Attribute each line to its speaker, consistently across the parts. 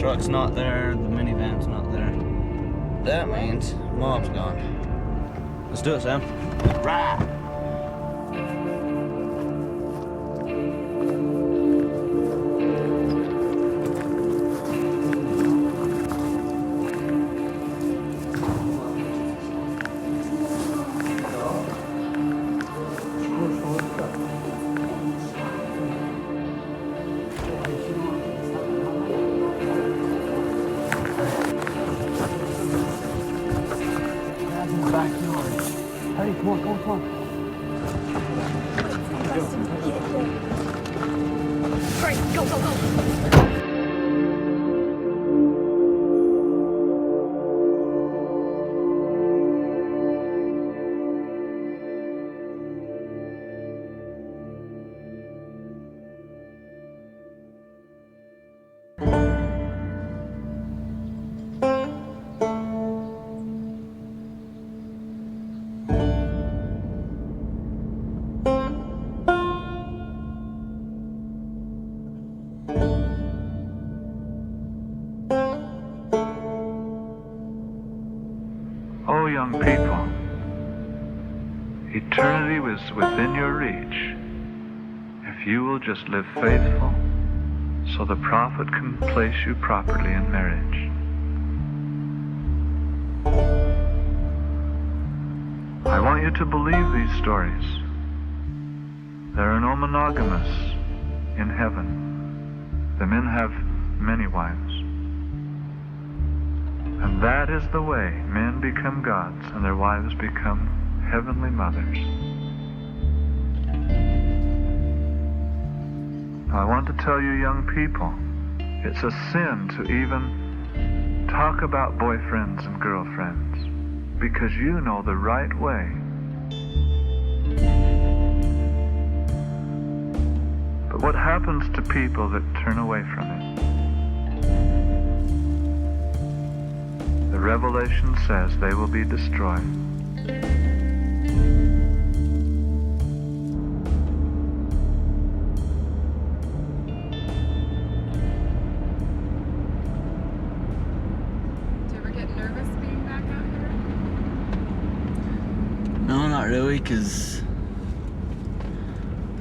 Speaker 1: truck's not there, the minivan's not there. That means Mom's gone. Let's do it, Sam. Right.
Speaker 2: Oh, young people, eternity was within your reach if you will just live faithful so the prophet can place you properly in marriage. I want you to believe these stories. There are no monogamists in heaven. The men have many wives. And that is the way men become gods and their wives become heavenly mothers. Now, I want to tell you, young people, it's a sin to even talk about boyfriends and girlfriends because you know the right way. But what happens to people that turn away from it? The Revelation says they will be destroyed.
Speaker 3: Do you ever get nervous being back out here?
Speaker 1: No, not really, because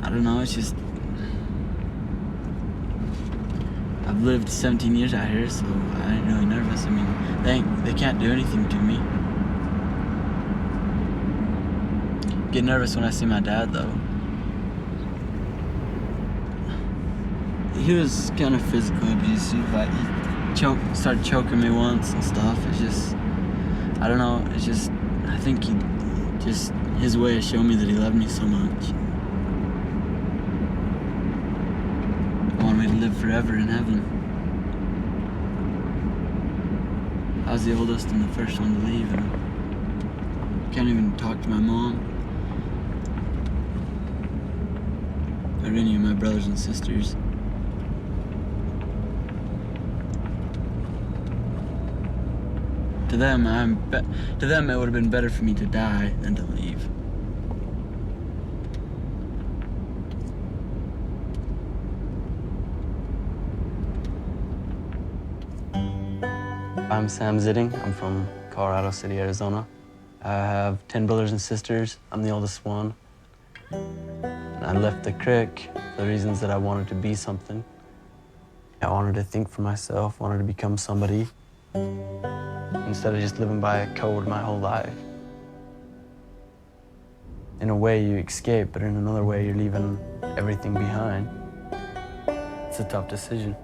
Speaker 1: I don't know, it's just I've lived 17 years out here, so I ain't really nervous. I mean, they can't do anything to me. Get nervous when I see my dad, though. He was kind of physically abusive. Like, he started choking me once and stuff. It's just, I don't know. It's just, I think his way of showing me that he loved me so much. He wanted me to live forever in heaven. I was the oldest and the first one to leave, and can't even talk to my mom or any of my brothers and sisters. To them, it would have been better for me to die than to leave. I'm Sam Zitting. I'm from Colorado City, Arizona. I have 10 brothers and sisters. I'm the oldest one. And I left the Crick for the reasons that I wanted to be something. I wanted to think for myself, wanted to become somebody, instead of just living by a code my whole life. In a way, you escape, but in another way, you're leaving everything behind. It's a tough decision.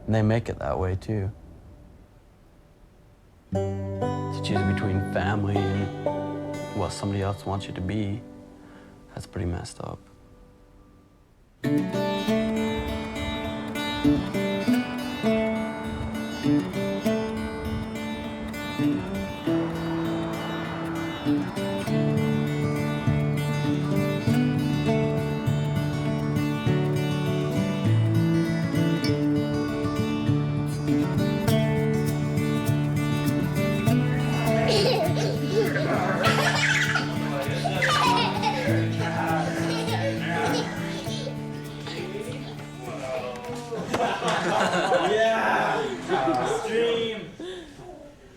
Speaker 1: And they make it that way, too. To choose between family and what somebody else wants you to be, that's pretty messed up.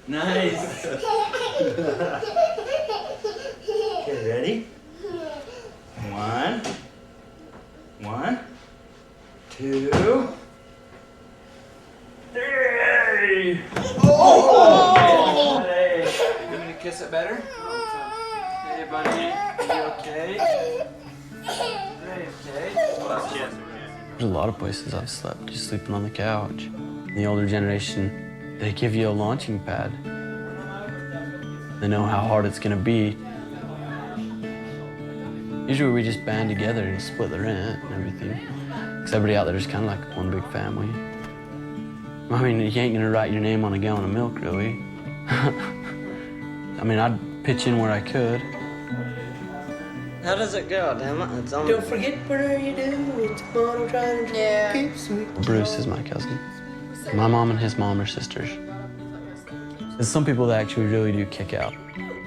Speaker 1: Nice. Okay, ready? 1, 2, 3.
Speaker 4: Oh! Hey. You want me to kiss it better? Hey, buddy. Are you okay? Are you okay?
Speaker 1: There's a lot of places I've slept, just sleeping on the couch. The older generation, they give you a launching pad. They know how hard it's gonna be. Usually we just band together and split the rent and everything. Because everybody out there is kind of like one big family. I mean, you ain't gonna write your name on a gallon of milk, really. I mean, I'd pitch in where I could.
Speaker 5: How does it go? Damn it, it's on.
Speaker 6: Don't forget whatever you do, it's fun trying to keep sweet.
Speaker 1: Bruce is my cousin. My mom and his mom are sisters. There's some people that actually really do kick out.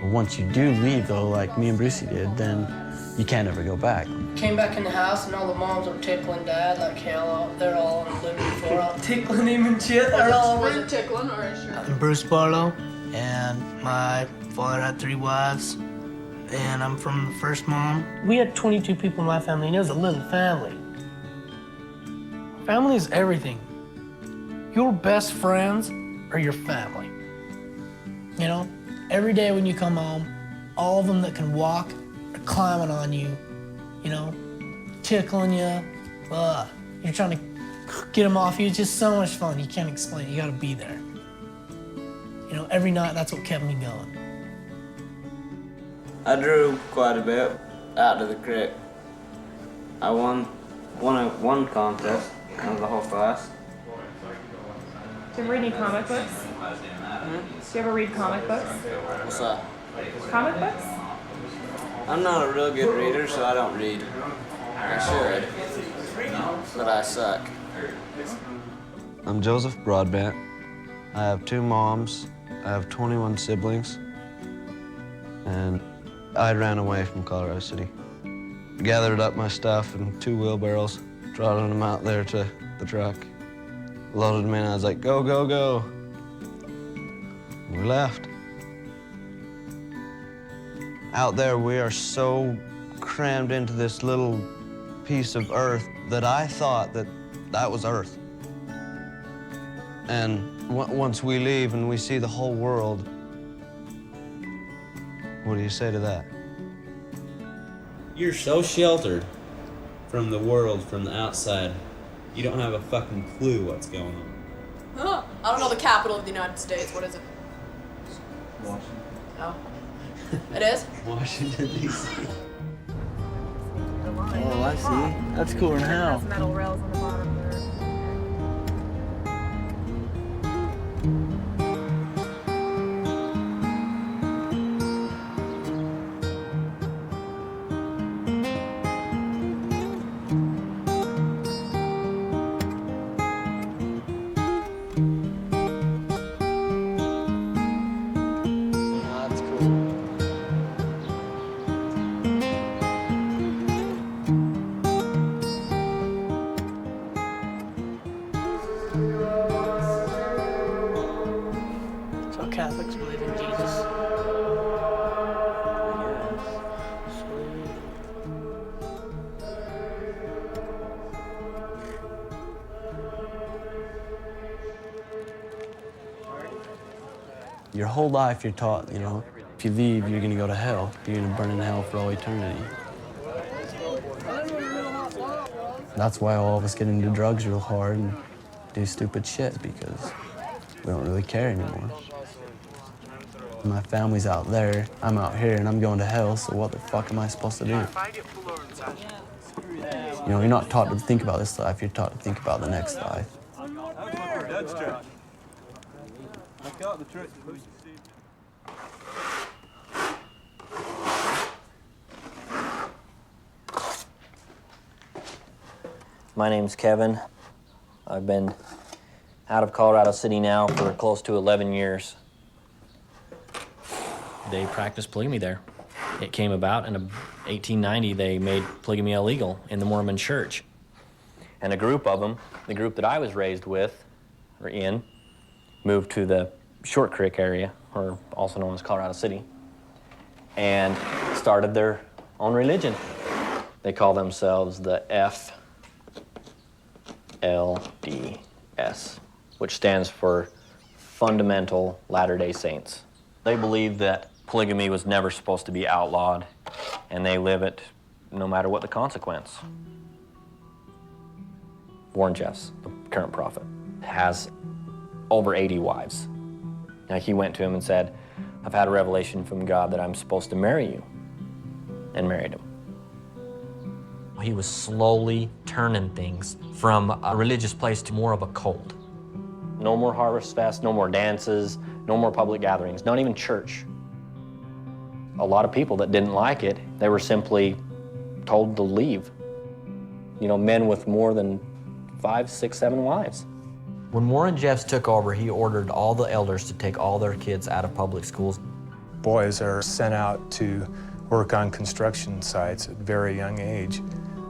Speaker 1: Once you do leave, though, like me and Brucey did, then you can't ever go back.
Speaker 6: Came back in the house and all the moms were tickling Dad like hell. They're all on the living floor, tickling him and shit. They're all
Speaker 3: Was it tickling or is
Speaker 6: I'm Bruce Barlow, and my father had 3 wives, and I'm from the first mom. We had 22 people in my family, and it was a little family. Family is everything. Your best friends are your family. You know, every day when you come home, all of them that can walk are climbing on you, you know, tickling you. You're trying to get them off you. It's just so much fun. You can't explain it. You gotta be there. You know, every night, that's what kept me going.
Speaker 5: I drew quite a bit out to the Crick. I won one contest out of the whole class.
Speaker 7: Do you ever read any comic books? Do you ever read comic books?
Speaker 5: What's that?
Speaker 7: Comic books?
Speaker 5: I'm not a real good reader, so I don't read. I should, but I suck.
Speaker 8: I'm Joseph Broadbent. I have 2 moms. I have 21 siblings. And I ran away from Colorado City. Gathered up my stuff in 2 wheelbarrows, trotted them out there to the truck, loaded them in, and I was like, go, go, go. And we left. Out there, we are so crammed into this little piece of earth that I thought that was Earth. And once we leave and we see the whole world, what do you say to that?
Speaker 9: You're so sheltered from the world, from the outside, you don't have a fucking clue what's going on.
Speaker 3: Huh. I don't know the capital of the United States. What is it?
Speaker 9: Washington.
Speaker 3: Oh. It is?
Speaker 1: Washington, D.C.
Speaker 4: Oh, I see. That's cooler now.
Speaker 7: Metal rails on the bottom there.
Speaker 5: That's cool.
Speaker 6: So Catholics believe in Jesus.
Speaker 1: Your whole life you're taught, you know, if you leave, you're gonna go to hell. You're gonna burn in hell for all eternity. That's why all of us get into drugs real hard and do stupid shit, because we don't really care anymore. My family's out there, I'm out here, and I'm going to hell, so what the fuck am I supposed to do? You know, you're not taught to think about this life, you're taught to think about the next life.
Speaker 10: My name's Kevin. I've been out of Colorado City now for close to 11 years. They practice polygamy there. It came about in 1890. They made polygamy illegal in the Mormon church. And a group of them, the group that I was raised with, or in, moved to the Short Crick area, or also known as Colorado City, and started their own religion. They call themselves the FLDS, which stands for Fundamental Latter-day Saints. They believe that polygamy was never supposed to be outlawed, and they live it no matter what the consequence. Warren Jeffs, the current prophet, has over 80 wives. Now, he went to him and said, I've had a revelation from God that I'm supposed to marry you, and married him.
Speaker 11: He was slowly turning things from a religious place to more of a cult.
Speaker 10: No more Harvest Fest, no more dances, no more public gatherings, not even church. A lot of people that didn't like it, they were simply told to leave. You know, men with more than 5, 6, 7 wives.
Speaker 11: When Warren Jeffs took over, he ordered all the elders to take all their kids out of public schools.
Speaker 12: Boys are sent out to work on construction sites at a very young age.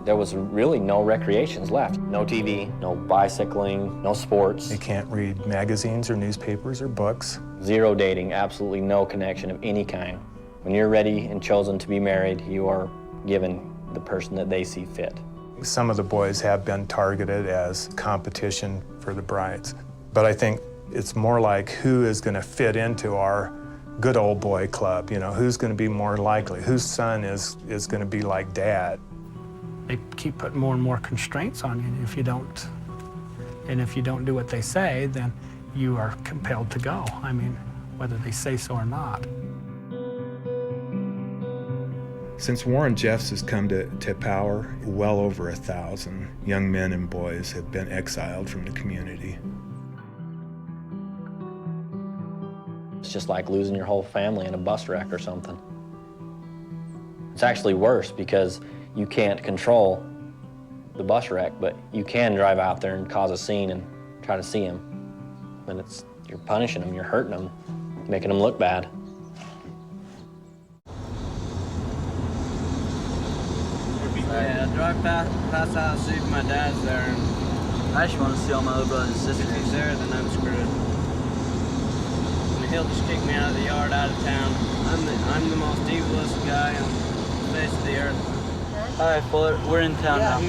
Speaker 10: There was really no recreations left. No TV, no bicycling, no sports.
Speaker 12: They can't read magazines or newspapers or books.
Speaker 10: Zero dating, absolutely no connection of any kind. When you're ready and chosen to be married, you are given the person that they see fit.
Speaker 12: Some of the boys have been targeted as competition for the brides. But I think it's more like who is going to fit into our good old boy club, you know, who's going to be more likely, whose son is going to be like dad.
Speaker 13: They keep putting more and more constraints on you, and if you don't do what they say, then you are compelled to go. I mean, whether they say so or not.
Speaker 12: Since Warren Jeffs has come to power, well over 1,000 young men and boys have been exiled from the community.
Speaker 10: It's just like losing your whole family in a bus wreck or something. It's actually worse because you can't control the bus wreck, but you can drive out there and cause a scene and try to see him. And you're punishing them, you're hurting them, making them look bad.
Speaker 5: I drive past the house, see if my dad's there, and I just want to see all my other brothers and sisters. If he's there, then I'm screwed. And he'll just kick me out of the yard, out of town. I'm the most evilest guy on the face of the earth. All right, Fuller, we're in town now.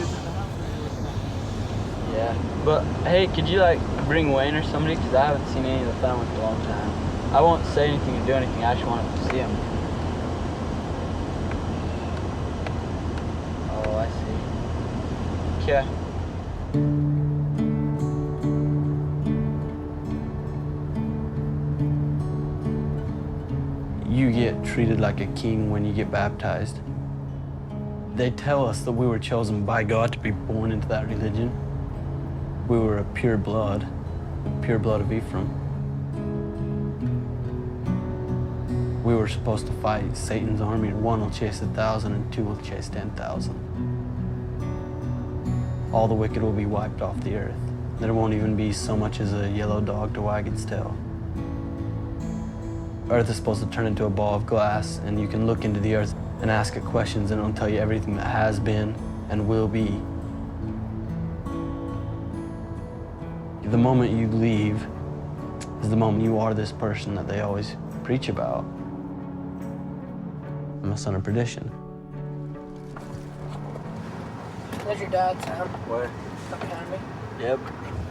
Speaker 5: Yeah, but hey, could you bring Wayne or somebody? Because I haven't seen any of the family for a long time. I won't say anything or do anything. I just want to see him. Oh, I see. Okay.
Speaker 1: You get treated like a king when you get baptized. They tell us that we were chosen by God to be born into that religion. We were a pure blood of Ephraim. We were supposed to fight Satan's army. 1 will chase 1,000 and 2 will chase 10,000. All the wicked will be wiped off the earth. There won't even be so much as a yellow dog to wag its tail. Earth is supposed to turn into a ball of glass, and you can look into the earth and ask it questions, and it'll tell you everything that has been and will be. The moment you leave is the moment you are this person that they always preach about. I'm a son of perdition.
Speaker 6: There's your dad, Sam.
Speaker 5: Where?
Speaker 6: Up behind me.
Speaker 5: Yep.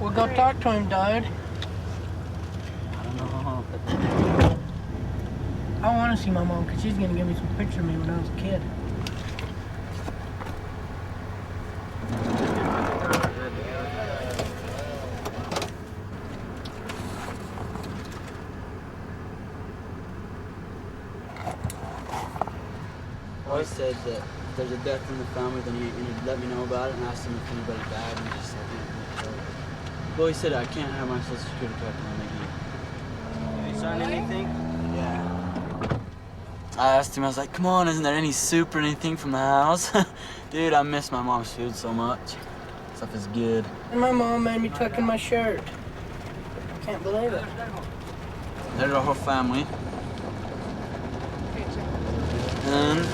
Speaker 6: We'll go talk to him, Dad.
Speaker 5: I don't know.
Speaker 6: I want to see my mom because she's going to give me some pictures of me when I was a kid.
Speaker 5: Always said that if there's a death in the family, then you let me know about it and ask them if anybody died, and he just said, yeah. Well, he said I can't have my social security card until Have you signed anything? Yeah. I asked him, I was like, come on, isn't there any soup or anything from the house? Dude, I miss my mom's food so much. Stuff is good.
Speaker 6: And my mom made me tuck in my shirt. Can't believe it.
Speaker 5: There's our whole family. And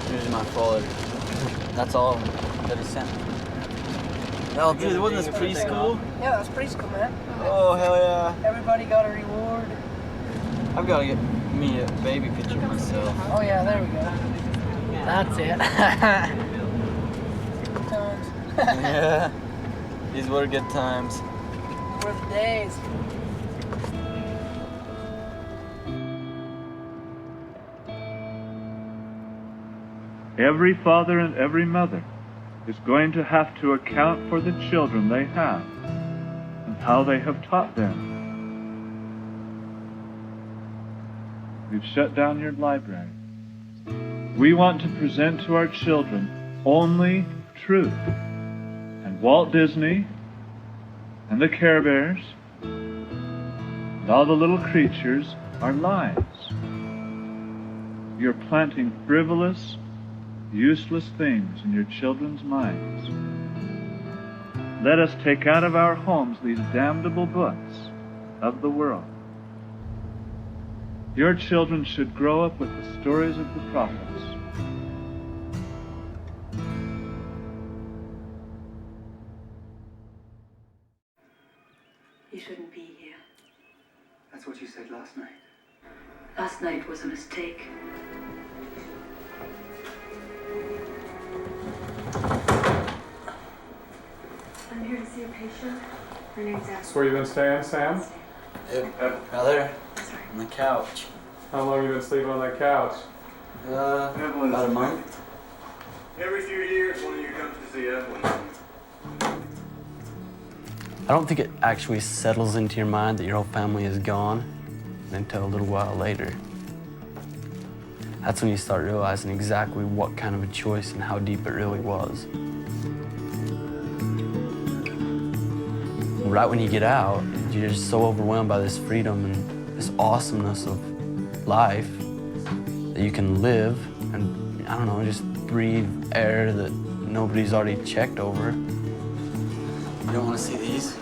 Speaker 5: here's my folder. That's all that he sent me. Oh, dude, wasn't this preschool?
Speaker 6: Yeah, that was preschool, man.
Speaker 5: Oh, hell yeah.
Speaker 6: Everybody got a reward.
Speaker 5: I've got to get me a baby picture of myself.
Speaker 6: Oh yeah, there we go. That's it. Good times.
Speaker 5: Yeah. These were good times.
Speaker 6: Were the days.
Speaker 2: Every father and every mother is going to have to account for the children they have and how they have taught them. We've shut down your library. We want to present to our children only truth. And Walt Disney and the Care Bears and all the little creatures are lies. You're planting frivolous, useless things in your children's minds. Let us take out of our homes these damnable books of the world. Your children should grow up with the stories of the prophets.
Speaker 14: You shouldn't be here.
Speaker 15: That's what you said last night.
Speaker 14: Last night was a mistake.
Speaker 16: I'm here to see a patient. Her name's Ashley.
Speaker 12: That's where you been staying, Sam?
Speaker 5: Yep, right there. On the couch.
Speaker 12: How long you been sleeping on that couch?
Speaker 5: About a month.
Speaker 15: Every few years, one of you comes to see Evelyn.
Speaker 1: I don't think it actually settles into your mind that your whole family is gone until a little while later. That's when you start realizing exactly what kind of a choice and how deep it really was. Right when you get out, you're just so overwhelmed by this freedom and this awesomeness of life that you can live and, I don't know, just breathe air that nobody's already checked over.
Speaker 5: You don't want to see these?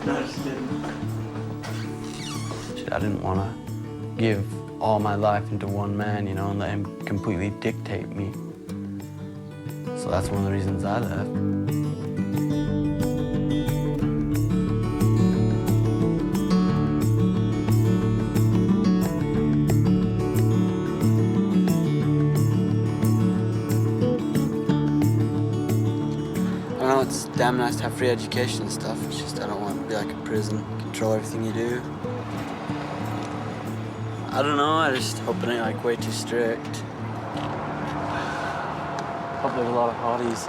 Speaker 5: No, just kidding.
Speaker 1: I didn't want to give all my life into one man, you know, and let him completely dictate me. So that's one of the reasons I left.
Speaker 5: I know it's damn nice to have free education and stuff. It's just I don't want to be like a prison, control everything you do. I don't know, I just hope it ain't like way too strict. Hope there's a lot of hotties.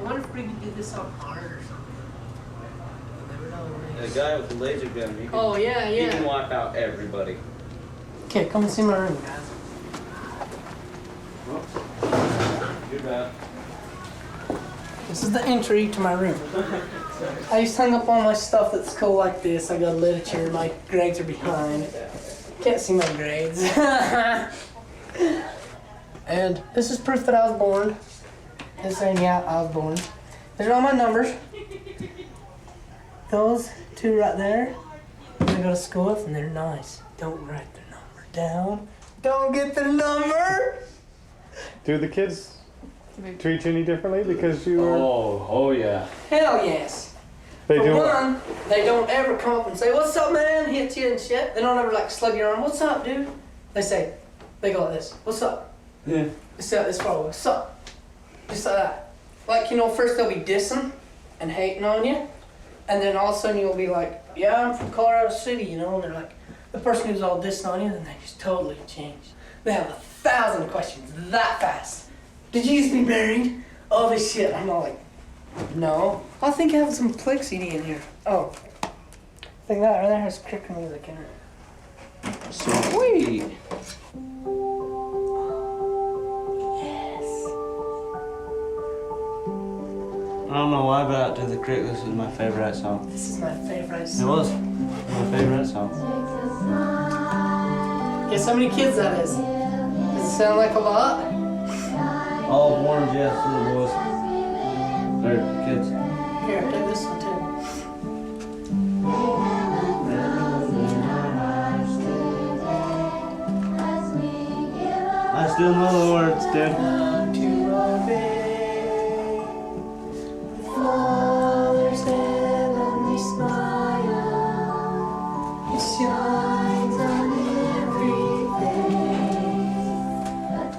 Speaker 6: I wonder if we could do this on hard or something. Never know.
Speaker 9: The guy with the laser gun. He can,
Speaker 6: Oh, yeah,
Speaker 9: He
Speaker 6: yeah.
Speaker 9: can wipe out everybody.
Speaker 6: Okay, come and see my room, guys.
Speaker 9: You're bad.
Speaker 6: This is the entry to my room. I just hung up all my stuff that's cool like this. I got literature, my grades are behind. Can't see my grades. And this is proof that I was born. It's saying, yeah, I was born. These are all my numbers. Those two right there, I go to school with, and they're nice. Don't write their number down. Don't get their number.
Speaker 12: Do the kids treat you any differently because you were...
Speaker 9: Oh yeah.
Speaker 6: Hell yes.
Speaker 12: They
Speaker 6: For
Speaker 12: do.
Speaker 6: one, they don't ever come up and say, "What's up, man?" Hit you and shit. They don't ever like slug your arm. "What's up, dude?" They go like this. "What's up?"
Speaker 9: Yeah.
Speaker 6: They say this far away. "What's up?" Just like that. Like, you know, first they'll be dissing and hating on you, and then all of a sudden you'll be like, "Yeah, I'm from Colorado City," you know, and they're like, the person who's all dissing on you, and they just totally change. They have 1,000 questions that fast. "Did you used to be married?" All this shit. I'm all like, "No." I think I have some Click CD in here. Oh. I think that right there has Crick music in it.
Speaker 9: Sweet.
Speaker 5: I don't know why, but out to the Crick, this is my favorite song.
Speaker 6: This is my favorite
Speaker 5: It
Speaker 6: song.
Speaker 5: was my favorite song.
Speaker 6: Guess how many kids that is? Does it sound like a lot?
Speaker 5: All born, yes, little boys. They're kids.
Speaker 6: Here, take this one too.
Speaker 5: I
Speaker 4: Trust in the Lord, dude.
Speaker 17: Father's heavenly smile, it shines on everything.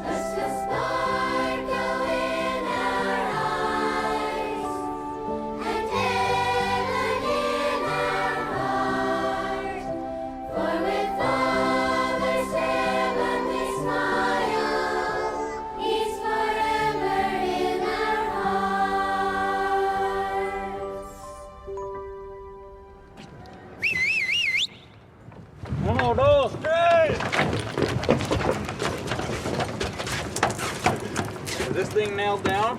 Speaker 17: Let's just sparkle in our eyes, and heaven in our heart. For with Father's heavenly smile, He's forever in our hearts.
Speaker 4: Uno, dos, tres. Is this thing nailed down?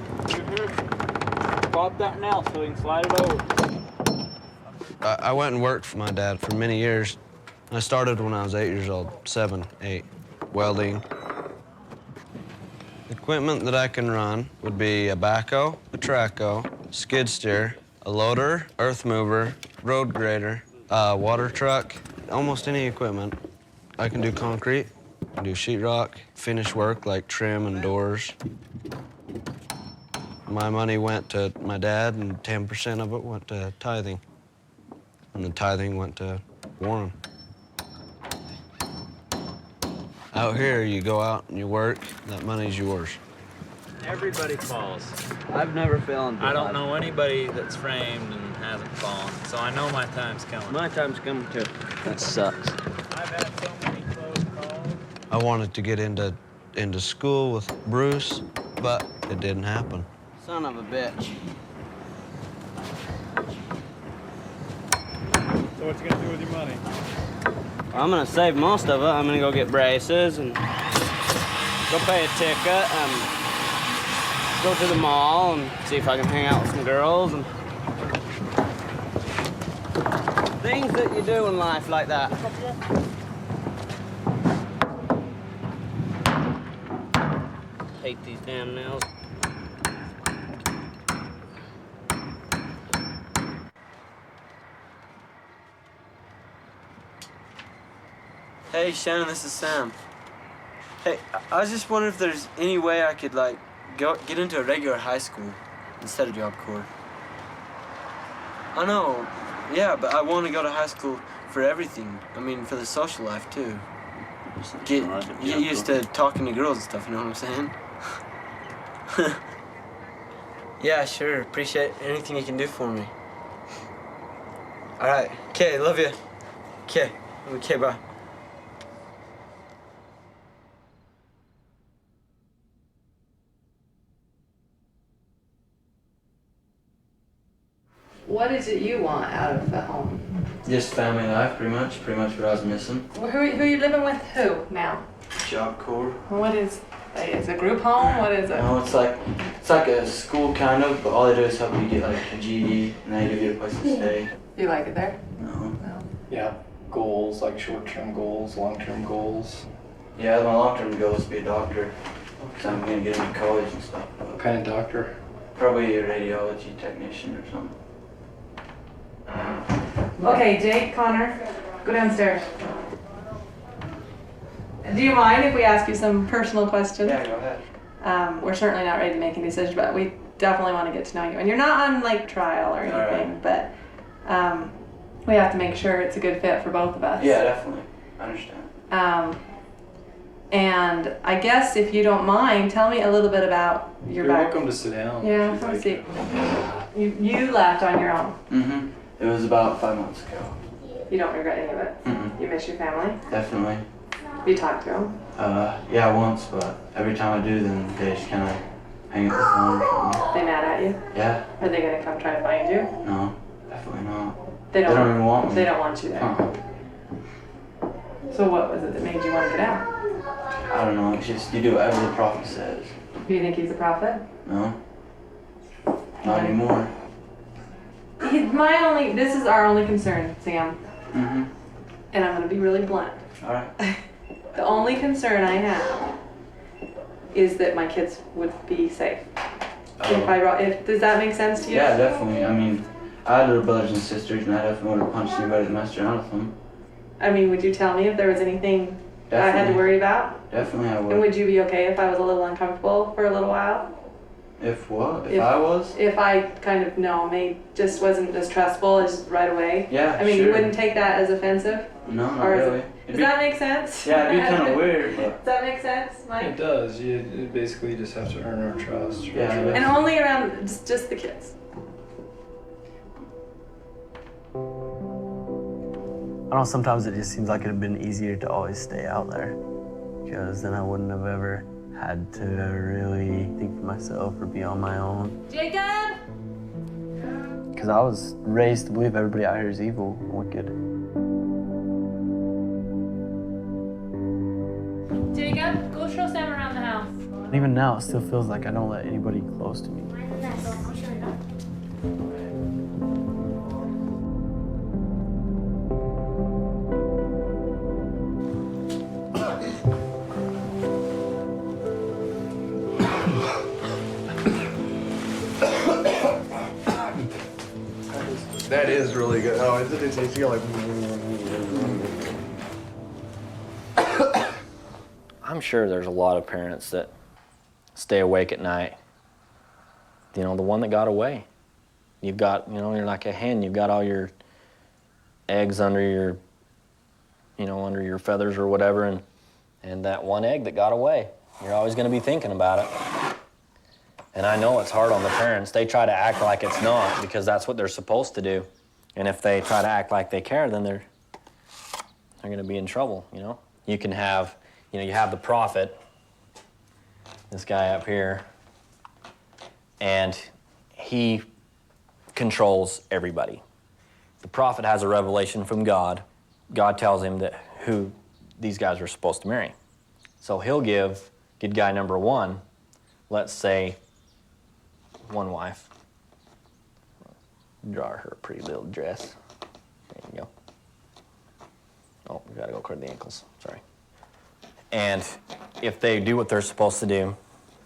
Speaker 4: Pop that nail so we can slide it over.
Speaker 8: I went and worked for my dad for many years. I started when I was 8 years old, 7, 8, welding. Equipment that I can run would be a backhoe, a trackhoe, skid steer, a loader, earth mover, road grader, a water truck, almost any equipment. I can do concrete, I can do sheetrock, finish work like trim and doors. My money went to my dad, and 10% of it went to tithing. And the tithing went to Warren. Out here, you go out and you work, that money's yours.
Speaker 4: Everybody falls.
Speaker 5: I've never fallen.
Speaker 4: I don't know anybody that's framed and hasn't fallen, so I know my time's coming.
Speaker 5: My time's coming too. That sucks.
Speaker 4: I've had so many close calls.
Speaker 8: I wanted to get into school with Bruce, but it didn't happen.
Speaker 5: Son of a bitch.
Speaker 2: So what you gonna do with your money?
Speaker 5: I'm gonna save most of it. I'm gonna go get braces and go pay a ticket and go to the mall and see if I can hang out with some girls and things that you do in life like that. Hate these damn nails. Hey, Shannon, this is Sam. Hey, I was just wondering if there's any way I could, like, get into a regular high school instead of Job Corps. I know, yeah, but I want to go to high school for everything. I mean, for the social life, too. Get used to talking to girls and stuff, you know what I'm saying? Yeah, sure. Appreciate anything you can do for me. All right. Okay, love you. Okay, bye.
Speaker 18: What is it you want out of the home?
Speaker 5: Just family life, pretty much what I was missing.
Speaker 18: Well, who are you living with? Who now?
Speaker 5: Job Corps.
Speaker 18: What is it? A group home? What is it?
Speaker 5: No, it's like a school kind of, but all they do is help you get like a GED, and they give you a place to stay.
Speaker 18: You like it there?
Speaker 5: No.
Speaker 19: Yeah, goals, like short-term goals, long-term goals.
Speaker 5: Yeah, my long-term goal is to be a doctor, because I'm gonna get into college and stuff.
Speaker 19: What kind of doctor?
Speaker 5: Probably a radiology technician or something.
Speaker 18: Okay, Jake, Connor, go downstairs. Do you mind if we ask you some personal questions?
Speaker 5: Yeah, go ahead.
Speaker 18: We're certainly not ready to make any decisions, but we definitely want to get to know you. And you're not on like trial or anything, but we have to make sure it's a good fit for both of us.
Speaker 5: Yeah, definitely. I understand.
Speaker 18: And I guess if you don't mind, tell me a little bit about your
Speaker 19: You're
Speaker 18: background.
Speaker 19: welcome to sit down.
Speaker 18: Yeah, let me see. You left on your own.
Speaker 5: Mm-hmm. It was about 5 months ago.
Speaker 18: You don't regret any of it?
Speaker 5: Mm-hmm.
Speaker 18: You miss your family?
Speaker 5: Definitely.
Speaker 18: You talk to them?
Speaker 5: Yeah, once, but every time I do, then they just kind of hang up the phone or something.
Speaker 18: They mad at you?
Speaker 5: Yeah.
Speaker 18: Are they gonna come try to find you?
Speaker 5: No, definitely not.
Speaker 18: They don't
Speaker 5: even want me.
Speaker 18: They don't want you there. So what was it that made you want to get out?
Speaker 5: I don't know, it's just you do whatever the prophet says.
Speaker 18: Do you think he's a prophet?
Speaker 5: No. Not anymore.
Speaker 18: This is our only concern, Sam.
Speaker 5: Mm-hmm.
Speaker 18: And I'm gonna be really blunt.
Speaker 5: Alright.
Speaker 18: The only concern I have is that my kids would be safe. Does that make sense to you?
Speaker 5: Yeah, definitely. I mean, I had little brothers and sisters, and I definitely would have punched anybody that messed around with them.
Speaker 18: I mean, would you tell me if there was anything that I had to worry about?
Speaker 5: Definitely I would.
Speaker 18: And would you be okay if I was a little uncomfortable for a little while?
Speaker 5: If what? If I was?
Speaker 18: If I kind of, just wasn't as trustful as right away.
Speaker 5: Yeah,
Speaker 18: I mean,
Speaker 5: sure.
Speaker 18: you wouldn't take that as offensive?
Speaker 5: No, not
Speaker 18: Or
Speaker 5: really.
Speaker 18: Does that make sense?
Speaker 5: Yeah, it'd be kind of weird, but...
Speaker 18: Does that make sense, Mike?
Speaker 19: It does. You basically just have to earn our trust.
Speaker 5: Yeah.
Speaker 18: And only around just the kids.
Speaker 1: I don't know, sometimes it just seems like it'd have been easier to always stay out there, because then I wouldn't have ever had to really think for myself or be on my own.
Speaker 18: Jacob?
Speaker 1: Because I was raised to believe everybody out here is evil and wicked.
Speaker 7: Jacob, go show Sam around the house.
Speaker 1: And even now, it still feels like I don't let anybody close to me.
Speaker 7: I'll show you that.
Speaker 8: That is really good. Oh, isn't it tasty? Like.
Speaker 10: I'm sure there's a lot of parents that stay awake at night. You know, the one that got away. You've got, you're like a hen. You've got all your eggs under your, under your feathers or whatever, and that one egg that got away. You're always going to be thinking about it. And I know it's hard on the parents. They try to act like it's not because that's what they're supposed to do. And if they try to act like they care, then they're going to be in trouble, You can have, you have the prophet, this guy up here, and he controls everybody. The prophet has a revelation from God. God tells him that who these guys are supposed to marry. So he'll give good guy number one, let's say, one wife. Draw her a pretty little dress. There you go. Oh, we gotta go cut the ankles, sorry. And if they do what they're supposed to do,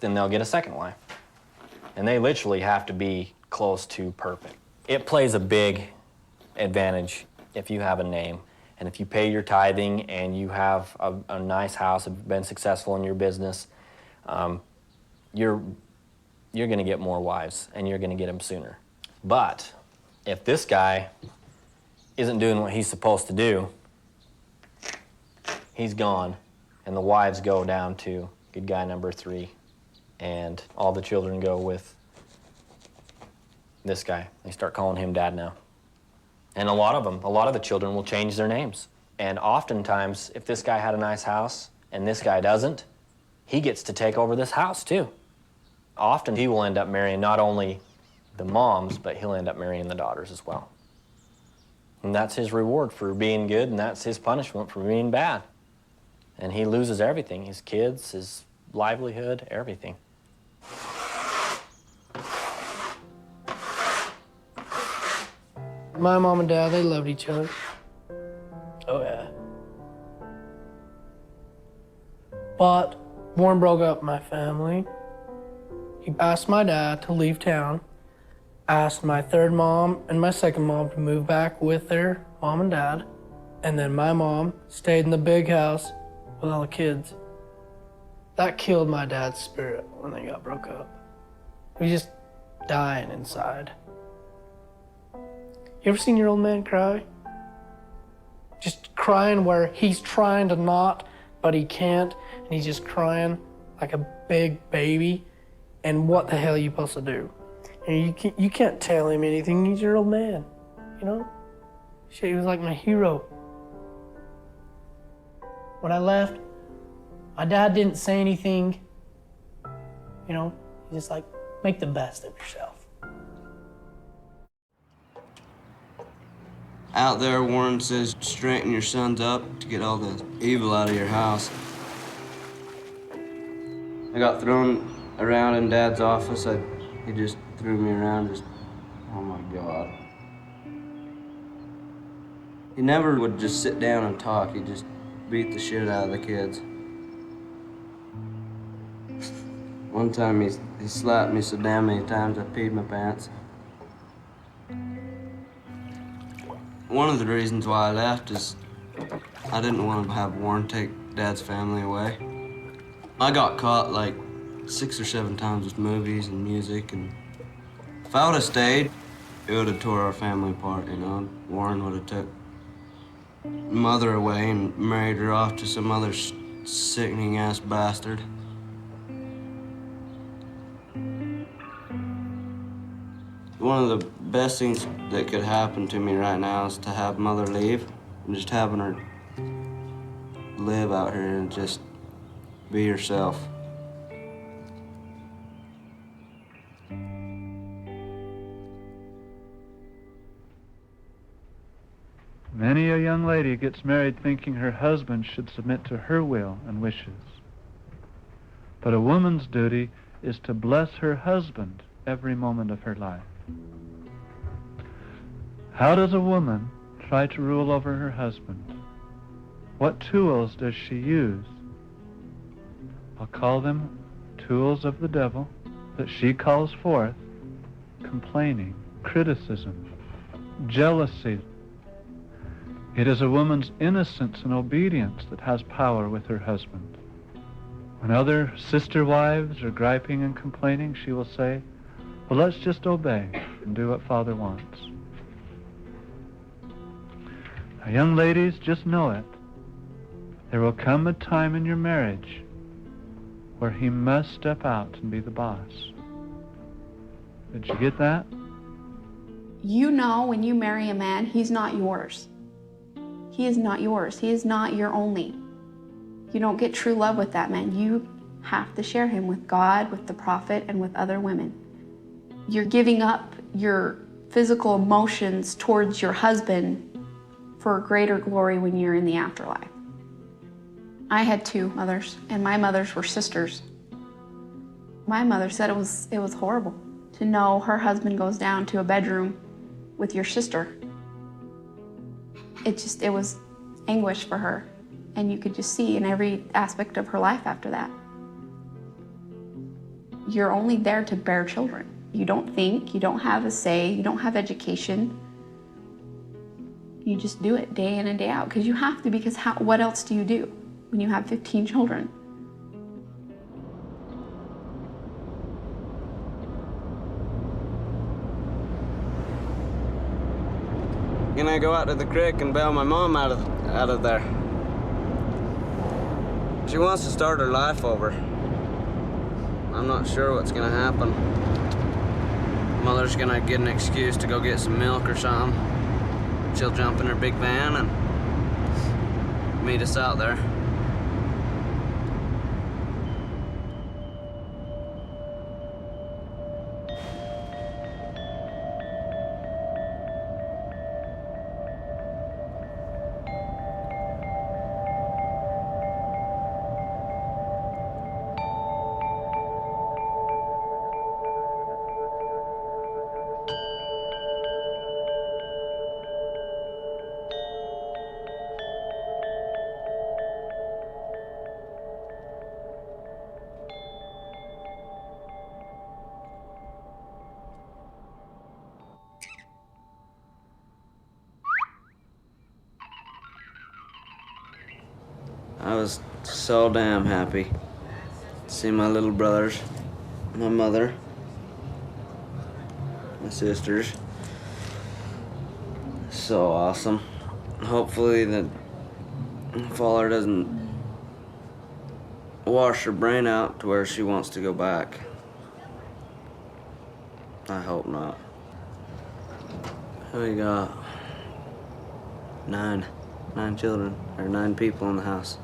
Speaker 10: then they'll get a second wife. And they literally have to be close to perfect. It plays a big advantage if you have a name. And if you pay your tithing and you have a nice house, have been successful in your business, you're going to get more wives, and you're going to get them sooner. But if this guy isn't doing what he's supposed to do, he's gone, and the wives go down to good guy number 3, and all the children go with this guy. They start calling him dad now. And a lot of the children will change their names. And oftentimes, if this guy had a nice house and this guy doesn't, he gets to take over this house too. Often he will end up marrying not only the moms, but he'll end up marrying the daughters as well. And that's his reward for being good, and that's his punishment for being bad. And he loses everything, his kids, his livelihood, everything.
Speaker 6: My mom and dad, they loved each other. Oh, yeah. But Warren broke up my family. He asked my dad to leave town, asked my third mom and my second mom to move back with their mom and dad, and then my mom stayed in the big house with all the kids. That killed my dad's spirit when they got broke up. He was just dying inside. You ever seen your old man cry? Just crying where he's trying to not, but he can't, and he's just crying like a big baby. And what the hell are you supposed to do? And you can't tell him anything, he's your old man, Shit, he was like my hero. When I left, my dad didn't say anything, he's just like, make the best of yourself.
Speaker 8: Out there, Warren says, straighten your sons up to get all the evil out of your house. I got thrown around in Dad's office. He just threw me around, oh my God. He never would just sit down and talk. He just beat the shit out of the kids. One time he slapped me so damn many times I peed my pants. One of the reasons why I left is I didn't want to have Warren take Dad's family away. I got caught like 6 or 7 times with movies and music, and if I would have stayed, it would have tore our family apart, you know. Warren would have took Mother away and married her off to some other sickening-ass bastard. One of the best things that could happen to me right now is to have Mother leave and just having her live out here and just be herself.
Speaker 2: Many a young lady gets married thinking her husband should submit to her will and wishes. But a woman's duty is to bless her husband every moment of her life. How does a woman try to rule over her husband? What tools does she use? I'll call them tools of the devil that she calls forth: complaining, criticism, jealousy. It is a woman's innocence and obedience that has power with her husband. When other sister wives are griping and complaining, she will say, well, let's just obey and do what Father wants. Now, young ladies, just know it. There will come a time in your marriage where he must step out and be the boss. Did you get that?
Speaker 20: You know when you marry a man, he's not yours. He is not yours. He is not your only. You don't get true love with that man. You have to share him with God, with the prophet, and with other women. You're giving up your physical emotions towards your husband for greater glory when you're in the afterlife. I had 2 mothers, and my mothers were sisters. My mother said it was horrible to know her husband goes down to a bedroom with your sister. It was anguish for her, and you could just see in every aspect of her life after that. You're only there to bear children. You don't think, you don't have a say, you don't have education. You just do it day in and day out, because you have to, because what else do you do when you have 15 children?
Speaker 8: Can I go out to the creek and bail my mom out of there? She wants to start her life over. I'm not sure what's gonna happen. Mother's gonna get an excuse to go get some milk or something. She'll jump in her big van and meet us out there. I was so damn happy to see my little brothers, my mother, my sisters. So awesome. Hopefully that Father doesn't wash her brain out to where she wants to go back. I hope not. We got 9 children, or 9 people in the house.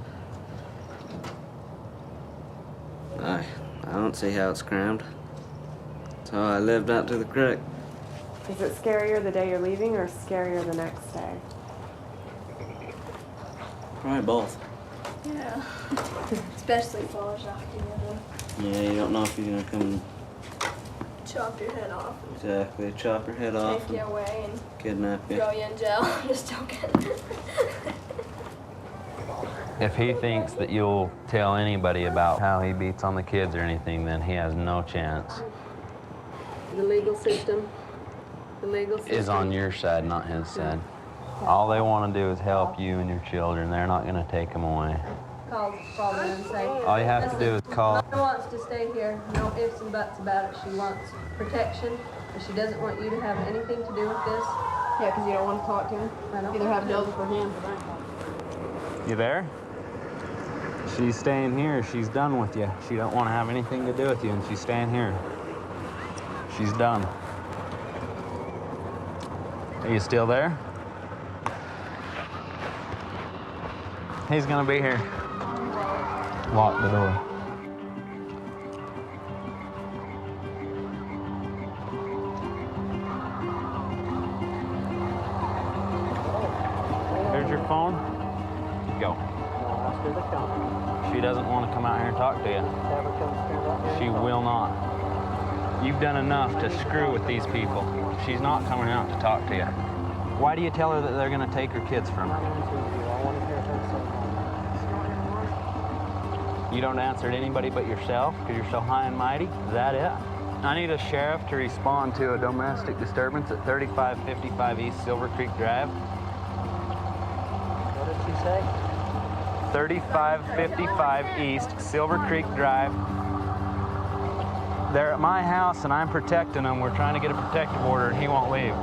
Speaker 8: I don't see how it's crammed. So I lived out to the creek.
Speaker 7: Is it scarier the day you're leaving or scarier the next day?
Speaker 1: Probably both.
Speaker 17: Yeah. Especially falls off together.
Speaker 1: Yeah, you don't know if he's gonna come and
Speaker 17: Chop your head off.
Speaker 1: exactly chop your head off
Speaker 17: Take you away and
Speaker 1: kidnap you.
Speaker 17: throw you in jail. Just joking.
Speaker 9: If he thinks that you'll tell anybody about how he beats on the kids or anything, then he has no chance.
Speaker 18: The legal system.
Speaker 9: Is on your side, not his side. All they want to do is help you and your children. They're not going to take them away.
Speaker 21: Call the father and say,
Speaker 9: All you have to do is call.
Speaker 21: Mother wants to stay here. No ifs and buts about it. She wants protection, and she doesn't want you to have anything to do with this.
Speaker 3: Yeah, because you don't want to talk to him.
Speaker 21: I don't
Speaker 3: Either have
Speaker 21: want to.
Speaker 3: Joseph or him.
Speaker 9: You there? She's staying here. She's done with you. She don't want to have anything to do with you, and she's staying here. She's done. Are you still there? He's gonna be here. Lock the door. Here's your phone. Go. She doesn't want to come out here and talk to you. She will not. You've done enough to screw with these people. She's not coming out to talk to you. Why do you tell her that they're going to take her kids from her? You don't answer to anybody but yourself because you're so high and mighty? Is that it? I need a sheriff to respond to a domestic disturbance at 3555 East Silver Creek Drive.
Speaker 5: What did she say?
Speaker 9: 3555 East Silver Creek Drive. They're at my house and I'm protecting them. We're trying to get a protective order and he won't leave.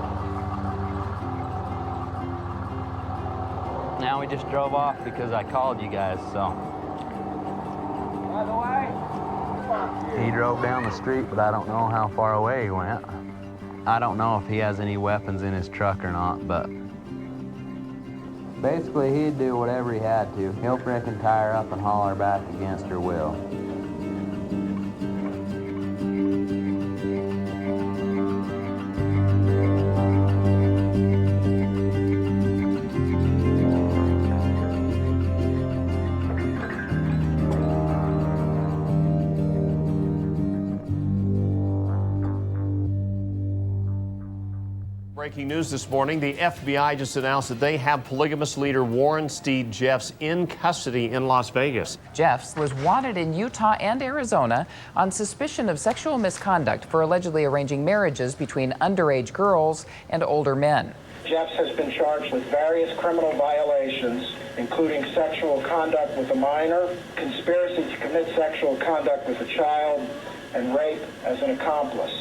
Speaker 9: Now we just drove off because I called you guys, so. By the way, he drove down the street, but I don't know how far away he went. I don't know if he has any weapons in his truck or not, but basically he'd do whatever he had to. He'll frickin' tie her up and haul her back against her will.
Speaker 22: Breaking news this morning, the FBI just announced that they have polygamist leader Warren Steed Jeffs in custody in Las Vegas.
Speaker 23: Jeffs was wanted in Utah and Arizona on suspicion of sexual misconduct for allegedly arranging marriages between underage girls and older men.
Speaker 24: Jeffs has been charged with various criminal violations, including sexual conduct with a minor, conspiracy to commit sexual conduct with a child, and rape as an accomplice.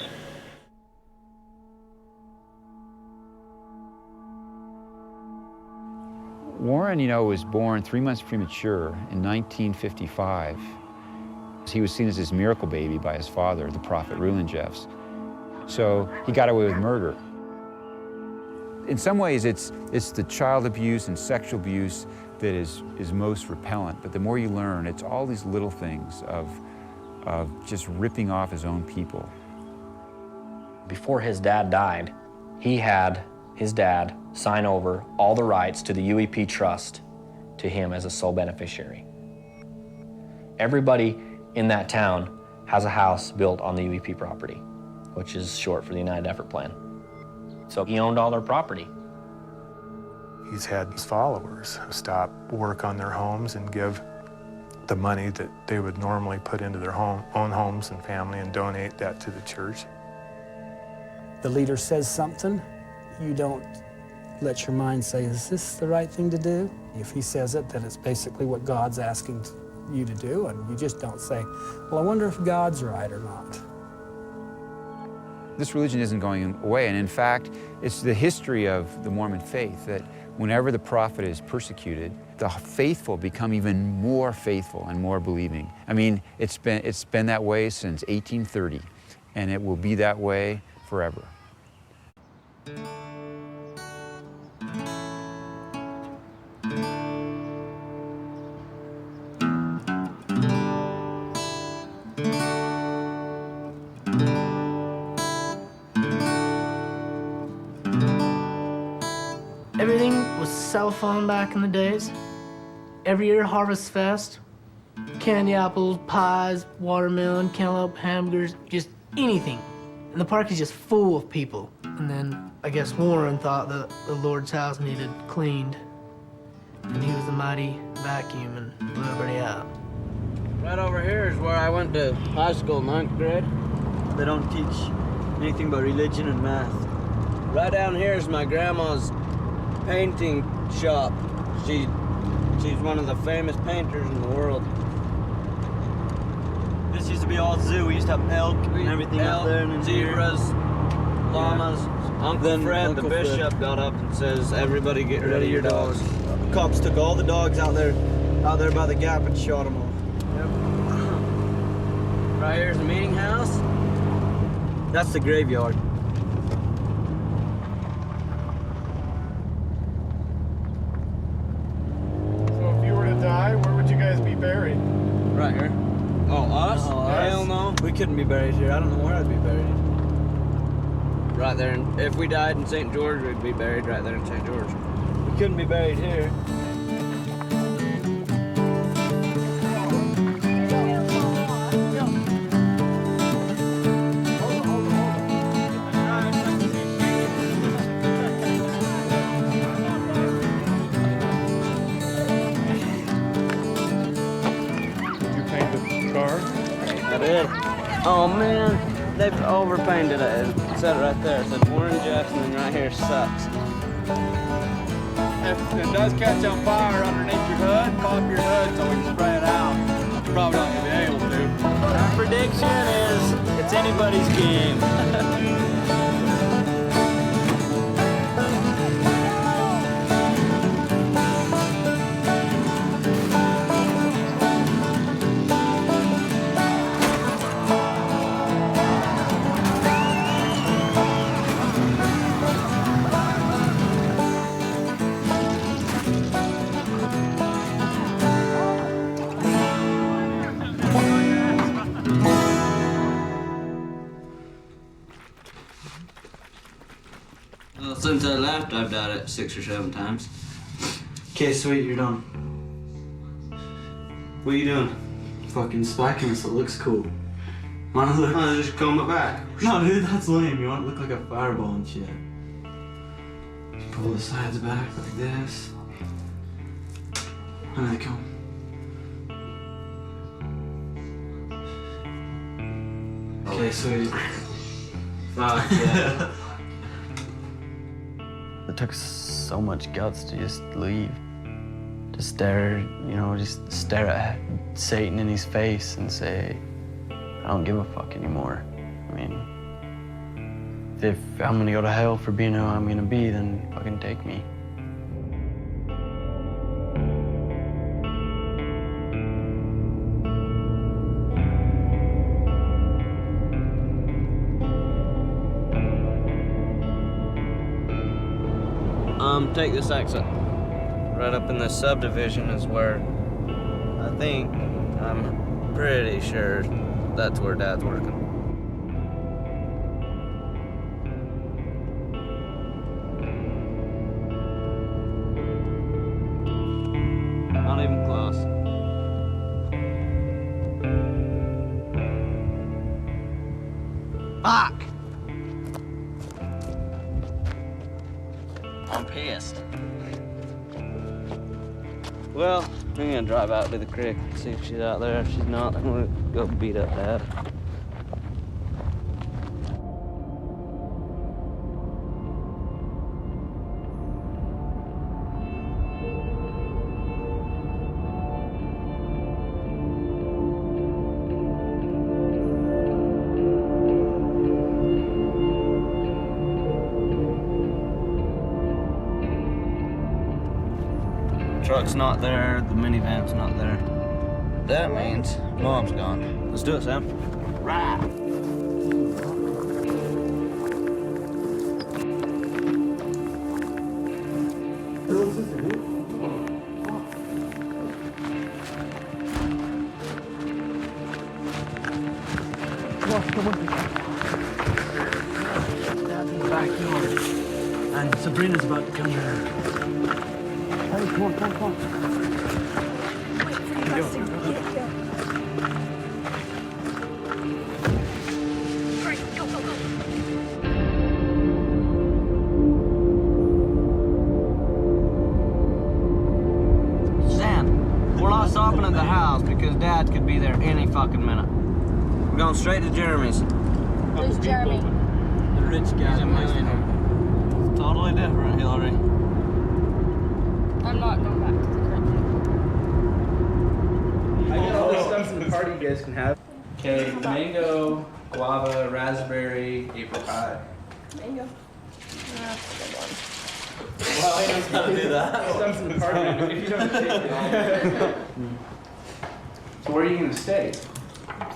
Speaker 25: Warren, was born 3 months premature in 1955. He was seen as this miracle baby by his father, the prophet Reuben Jeffs. So he got away with murder. In some ways, it's the child abuse and sexual abuse that is most repellent. But the more you learn, it's all these little things of just ripping off his own people.
Speaker 10: Before his dad died, he had his dad sign over all the rights to the UEP trust to him as a sole beneficiary. Everybody in that town has a house built on the UEP property, which is short for the United Effort Plan. So he owned all their property.
Speaker 12: He's had his followers stop work on their homes and give the money that they would normally put into their own homes and family and donate that to the church.
Speaker 13: The leader says something, you don't let your mind say, is this the right thing to do? If he says it, then it's basically what God's asking you to do, and you just don't say, well, I wonder if God's right or not.
Speaker 25: This religion isn't going away, and in fact, it's the history of the Mormon faith that whenever the prophet is persecuted, the faithful become even more faithful and more believing. I mean, it's been that way since 1830, and it will be that way forever.
Speaker 6: Everything was cell phone back in the days. Every year, Harvest Fest, candy apples, pies, watermelon, cantaloupe, hamburgers, just anything. And the park is just full of people. And then I guess Warren thought that the Lord's house needed cleaned. And he was the mighty vacuum and blew everybody out.
Speaker 5: Right over here is where I went to high school, 9th grade. They don't teach anything but religion and math. Right down here is my grandma's painting shop. She's one of the famous painters in the world. This used to be all zoo. We used to have elk and everything out there, and zebras, llamas. Uncle Fred, the bishop, got up and says, "Everybody get rid of your dogs." Cops took all the dogs out there by the gap and shot them all. Yep. Right here's the meeting house. That's the graveyard.
Speaker 22: So if you were to die, where would you guys be buried?
Speaker 5: Right here. Oh, us? Hell no. We couldn't be buried here. I don't know where I'd be buried. Right there. And if we died in St. George, we'd be buried right there in St. George. We couldn't be buried here. Oh man, they've overpainted it. It said it right there. It said Warren Jeffs, and then right here sucks.
Speaker 4: If it does catch on fire underneath your hood, pop your hood so we can spray it out. You're probably not going to be able to.
Speaker 5: My prediction is it's anybody's game. Since I left, I've died it 6 or 7 times. Okay, sweet, you're done. What are you doing?
Speaker 1: Fucking spiking this, it looks cool. Wanna look?
Speaker 5: Oh, just comb it back.
Speaker 1: No, dude, that's lame. You want it to look like a fireball and shit. Just pull the sides back like this. Another comb. Okay, sweet.
Speaker 5: Fuck yeah.
Speaker 1: It took so much guts to just leave. To stare, just stare at Satan in his face and say, I don't give a fuck anymore. I mean, if I'm gonna go to hell for being who I'm gonna be, then fucking take me.
Speaker 5: Take this exit. Right up in this subdivision is where I'm pretty sure that's where Dad's working. Not even close. Fuck! I'm pissed. Well, I'm gonna drive out to the creek and see if she's out there. If she's not, then we'll go beat up Dad. Truck's not there, the minivan's not there. That means Mom's gone. Let's do it, Sam. Right.
Speaker 1: Come on. Dad's in the backyard. And Sabrina's about to come here. Hey, come on.
Speaker 17: Wait for you, Buster. Get. All right, go.
Speaker 5: Sam, we're not stopping at the house because Dad could be there any fucking minute. We're going straight to Jeremy's.
Speaker 17: Who's Jeremy?
Speaker 5: The rich guy. He's a millionaire. It's totally different, Hillary.
Speaker 7: I'm not going back to the Crick.
Speaker 11: I got all this stuff in the party you guys can have. Okay, mango, guava, raspberry, apricot.
Speaker 7: Mango. That's a good one.
Speaker 11: Well, I know how to do that. Stuff's in the party. If you don't take it. So where are you gonna stay?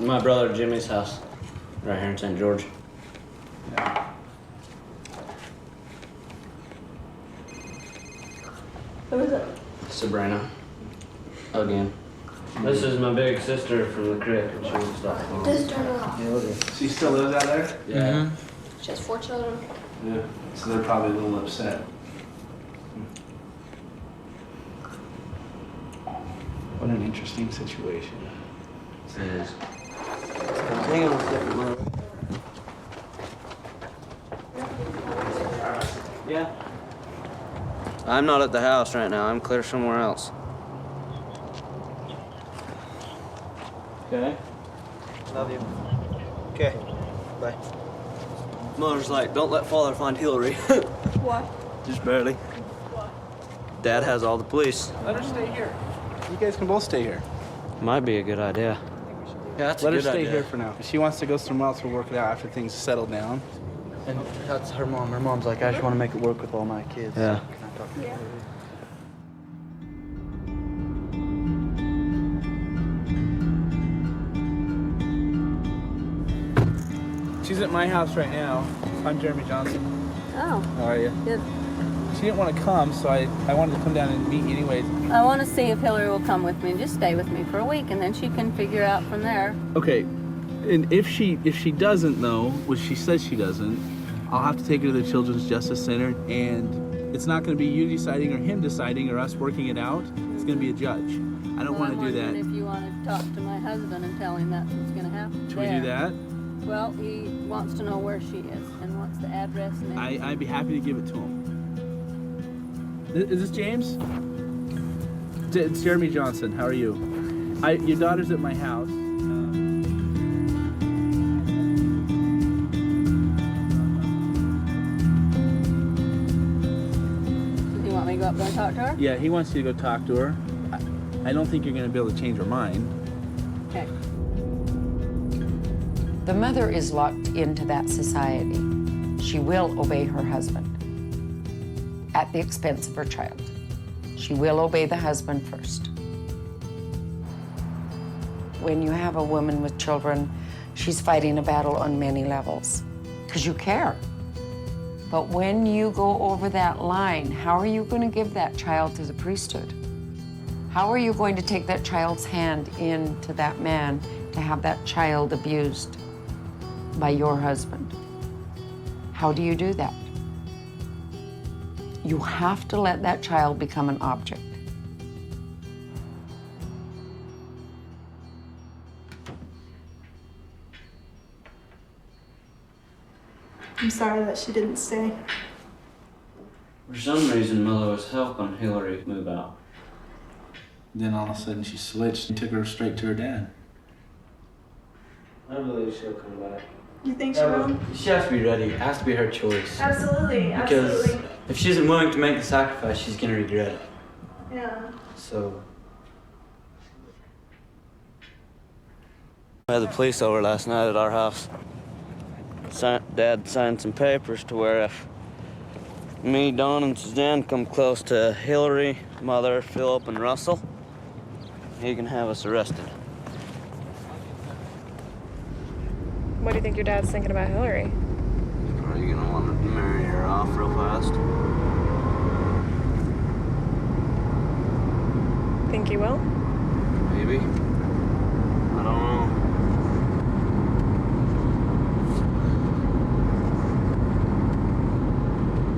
Speaker 1: My brother Jimmy's house, right here in St. George.
Speaker 11: Yeah.
Speaker 21: Who is it?
Speaker 1: Sabrina. Again. This is my big sister from the Crick, and she was like,
Speaker 21: Just turn it off.
Speaker 11: She still lives out there?
Speaker 1: Yeah.
Speaker 21: She has 4 children.
Speaker 11: Yeah. So they're probably a little upset. What an interesting situation.
Speaker 1: It is.
Speaker 8: Hang on a second, Mother.
Speaker 1: Yeah.
Speaker 8: I'm not at the house right now. I'm clear somewhere else.
Speaker 1: Okay.
Speaker 8: Love you. Okay. Bye. Mother's like, don't let Father find Hillary.
Speaker 21: Why?
Speaker 8: Just barely.
Speaker 21: Why?
Speaker 8: Dad has all the police.
Speaker 11: Let her stay here. You guys can both stay here.
Speaker 8: Might be a good idea. Yeah, that's
Speaker 11: Let
Speaker 8: a
Speaker 11: her
Speaker 8: good
Speaker 11: stay
Speaker 8: idea.
Speaker 11: here for now. If she wants to go somewhere else, we'll work it out after things settle down.
Speaker 5: And that's her mom. Her mom's like, I just want to make it work with all my kids.
Speaker 8: Yeah.
Speaker 5: Can I talk to her?
Speaker 11: She's at my house right now. I'm Jeremy Johnson.
Speaker 21: Oh.
Speaker 11: How are you?
Speaker 21: Good.
Speaker 11: She didn't want to come, so I wanted to come down and meet you anyways.
Speaker 21: I want to see if Hillary will come with me. Just stay with me for a week, and then she can figure out from there.
Speaker 11: Okay, and if she doesn't though, which she says she doesn't, I'll have to take her to the Children's Justice Center, and it's not going to be you deciding or him deciding or us working it out. It's going to be a judge. I don't want to do that.
Speaker 21: If you want to talk to my husband and tell him that's what's going to happen.
Speaker 11: Should we do that?
Speaker 21: Well, he wants to know where she is and wants the address and everything.
Speaker 11: I'd be happy to give it to him. Is this James? It's Jeremy Johnson. How are you? Your daughter's at my house.
Speaker 21: You want me to go up there and talk to her?
Speaker 11: Yeah, he wants you to go talk to her. I don't think you're going to be able to change her mind.
Speaker 21: Okay.
Speaker 23: The mother is locked into that society. She will obey her husband at the expense of her child. She will obey the husband first. When you have a woman with children, she's fighting a battle on many levels because you care. But when you go over that line, how are you going to give that child to the priesthood? How are you going to take that child's hand into that man to have that child abused by your husband? How do you do that? You have to let that child become an object.
Speaker 14: I'm sorry that she didn't stay.
Speaker 1: For some reason, Mother was helping Hillary move out.
Speaker 11: Then all of a sudden she switched and took her straight to her dad.
Speaker 1: I believe she'll come back.
Speaker 14: You think she will?
Speaker 5: She has to be ready. It has to be her choice.
Speaker 14: Absolutely,
Speaker 5: Because
Speaker 14: absolutely.
Speaker 5: if she isn't willing to make the sacrifice, she's going to regret it.
Speaker 14: Yeah.
Speaker 5: So,
Speaker 8: I had the police over last night at our house. Dad signed some papers to where if me, Don, and Suzanne come close to Hillary, Mother, Philip, and Russell, he can have us arrested.
Speaker 7: What do you think your dad's thinking about Hillary?
Speaker 8: Are you gonna want to marry her off real fast?
Speaker 7: Think he will?
Speaker 8: Maybe. I don't know.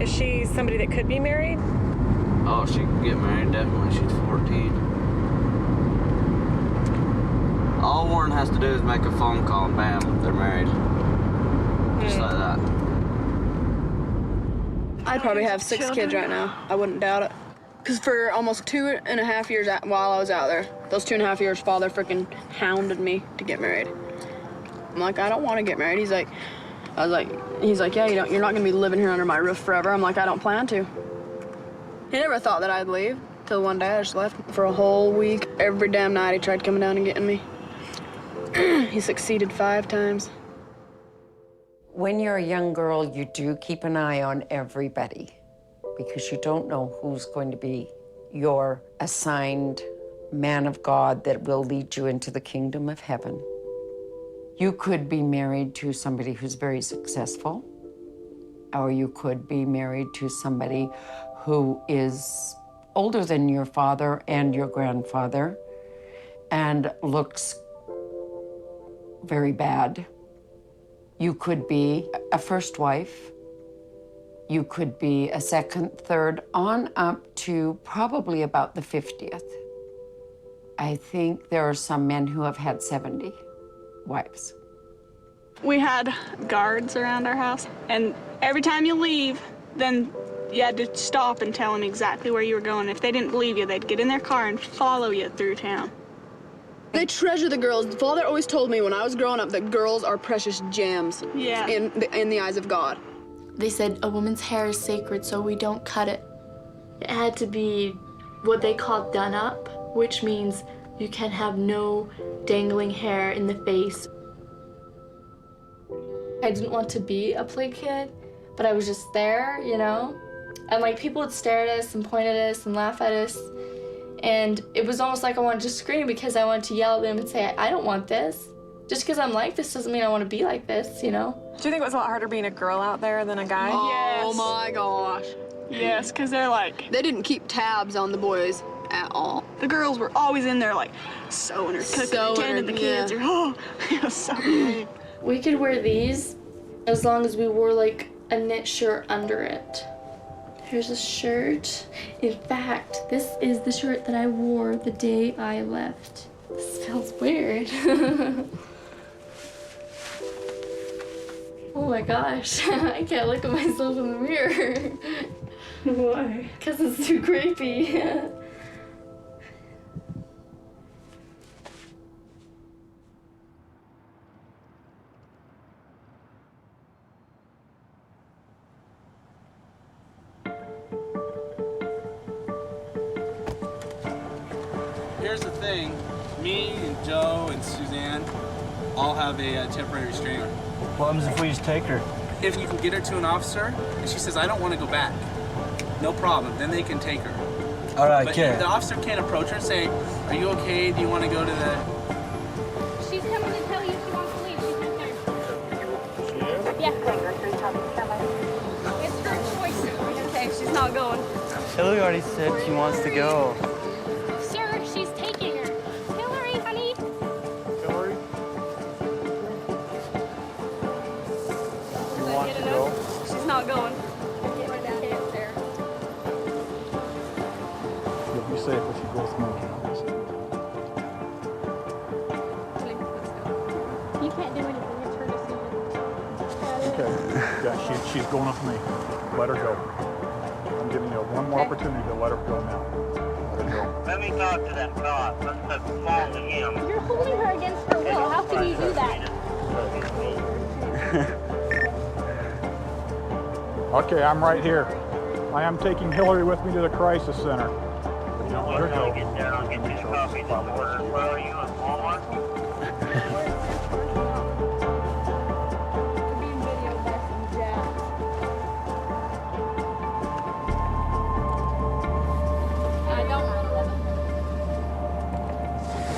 Speaker 7: Is she somebody that could be married?
Speaker 8: Oh, she can get married, definitely. She's 14. All Warren has to do is make a phone call and bam, they're married. Just like that.
Speaker 15: I'd probably have 6 kids right now. I wouldn't doubt it. Because for almost 2.5 years while I was out there, those 2.5 years, Father freaking hounded me to get married. I'm like, I don't want to get married. He's like, yeah, you're not going to be living here under my roof forever. I'm like, I don't plan to. He never thought that I'd leave. Till one day I just left for a whole week. Every damn night he tried coming down and getting me. He succeeded 5 times.
Speaker 23: When you're a young girl, you do keep an eye on everybody because you don't know who's going to be your assigned man of God that will lead you into the kingdom of heaven. You could be married to somebody who's very successful, or you could be married to somebody who is older than your father and your grandfather and looks very bad. You could be a first wife. You could be a second, third, on up to probably about the 50th. I think there are some men who have had 70 wives.
Speaker 15: We had guards around our house, and every time you leave, then you had to stop and tell them exactly where you were going. If they didn't believe you, they'd get in their car and follow you through town. They treasure the girls. Father always told me when I was growing up that girls are precious gems in the eyes of God.
Speaker 2: They said a woman's hair is sacred, so we don't cut it. It had to be what they call done up, which means you can have no dangling hair in the face. I didn't want to be a play kid, but I was just there, you know? And like people would stare at us and point at us and laugh at us. And it was almost like I wanted to scream because I wanted to yell at them and say, I don't want this. Just because I'm like this doesn't mean I want to be like this, you know?
Speaker 7: Do you think it was a lot harder being a girl out there than a guy?
Speaker 15: Oh my gosh.
Speaker 7: Yes, because they're like...
Speaker 15: They didn't keep tabs on the boys at all.
Speaker 7: The girls were always in there like sewing or cooking or tending the kids or, oh, it was so great.
Speaker 2: We could wear these as long as we wore like a knit shirt under it. Here's a shirt. In fact, this is the shirt that I wore the day I left. This feels weird. Oh my gosh, I can't look at myself in the mirror. Why? Because it's too creepy.
Speaker 11: Here's the thing, me and Joe and Suzanne all have a temporary restraining order.
Speaker 5: What happens if we just take her?
Speaker 11: If you can get her to an officer, and she says, I don't want to go back, no problem, then they can take her.
Speaker 5: All right,
Speaker 11: but
Speaker 5: okay.
Speaker 11: The officer can't approach her and say, are you okay? Do you want to go to the...
Speaker 16: She's coming to tell you she wants to leave. She's right there. She is? Yeah. It's her choice.
Speaker 7: Okay, she's not going.
Speaker 5: Hillary already said she wants to go.
Speaker 16: Sir, she's taking her. Hillary, honey.
Speaker 4: Hillary? You want to go?
Speaker 7: She's not going.
Speaker 4: You'll be safe if you go with me.
Speaker 16: You can't do anything. It's her decision.
Speaker 4: Okay. Yeah, she's going with me. Let her go. I'm giving you one more opportunity to let her go now. Let her go.
Speaker 18: Let me talk to that cop. Let's fall to him.
Speaker 16: You're holding her against her will. How can you do that?
Speaker 4: Okay, I'm right here. I am taking Hillary with me to the crisis center. You know, let her go.
Speaker 18: Get there, I'll get you a copy of the order. Where are you, at Walmart?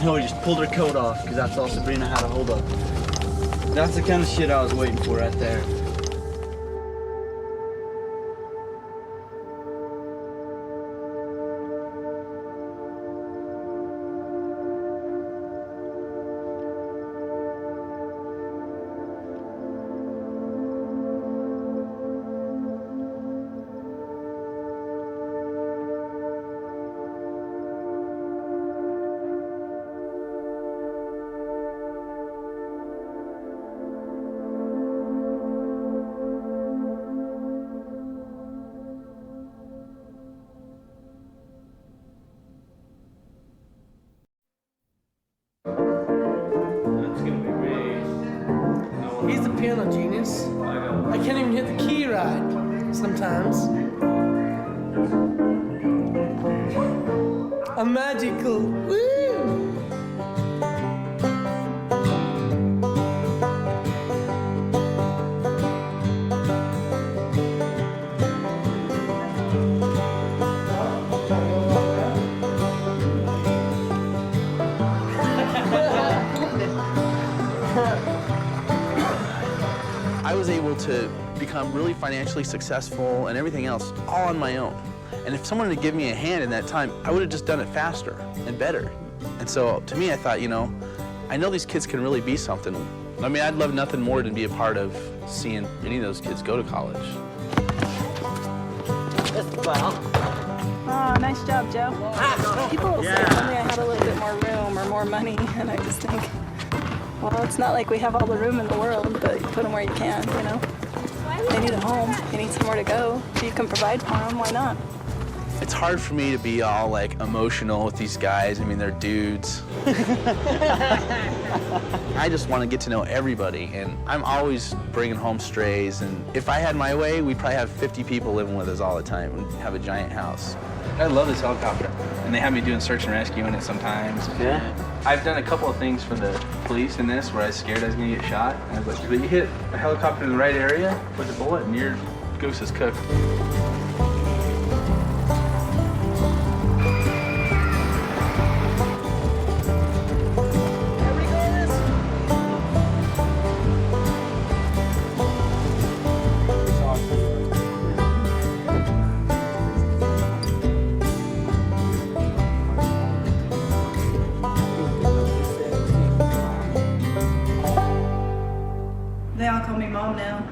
Speaker 5: Hillary just pulled her coat off because that's all Sabrina had a hold of. That's the kind of shit I was waiting for right there.
Speaker 6: He's the piano genius. I can't even hit the key right sometimes. A magical. Woo!
Speaker 3: I was able to become really financially successful and everything else all on my own. And if someone had given me a hand in that time, I would have just done it faster and better. And so to me, I thought, you know, I know these kids can really be something. I mean, I'd love nothing more than be a part of seeing any of those kids go to college.
Speaker 21: Oh, nice job, Joe. People will say if only I had a little bit more room or more money, and I just think, well, it's not like we have all the room in the world, but you put them where you can, you know? They need a home, they need somewhere to go. If you can provide for them, why not?
Speaker 3: It's hard for me to be all like emotional with these guys. I mean, they're dudes. I just want to get to know everybody, and I'm always bringing home strays. And if I had my way, we'd probably have 50 people living with us all the time and have a giant house.
Speaker 11: I love this helicopter, and they have me doing search and rescue in it sometimes.
Speaker 3: Yeah.
Speaker 11: I've done a couple of things for the police in this where I was scared I was gonna get shot. And I was like, but you hit a helicopter in the right area with a bullet and your goose is cooked.
Speaker 14: They all call me Mom now.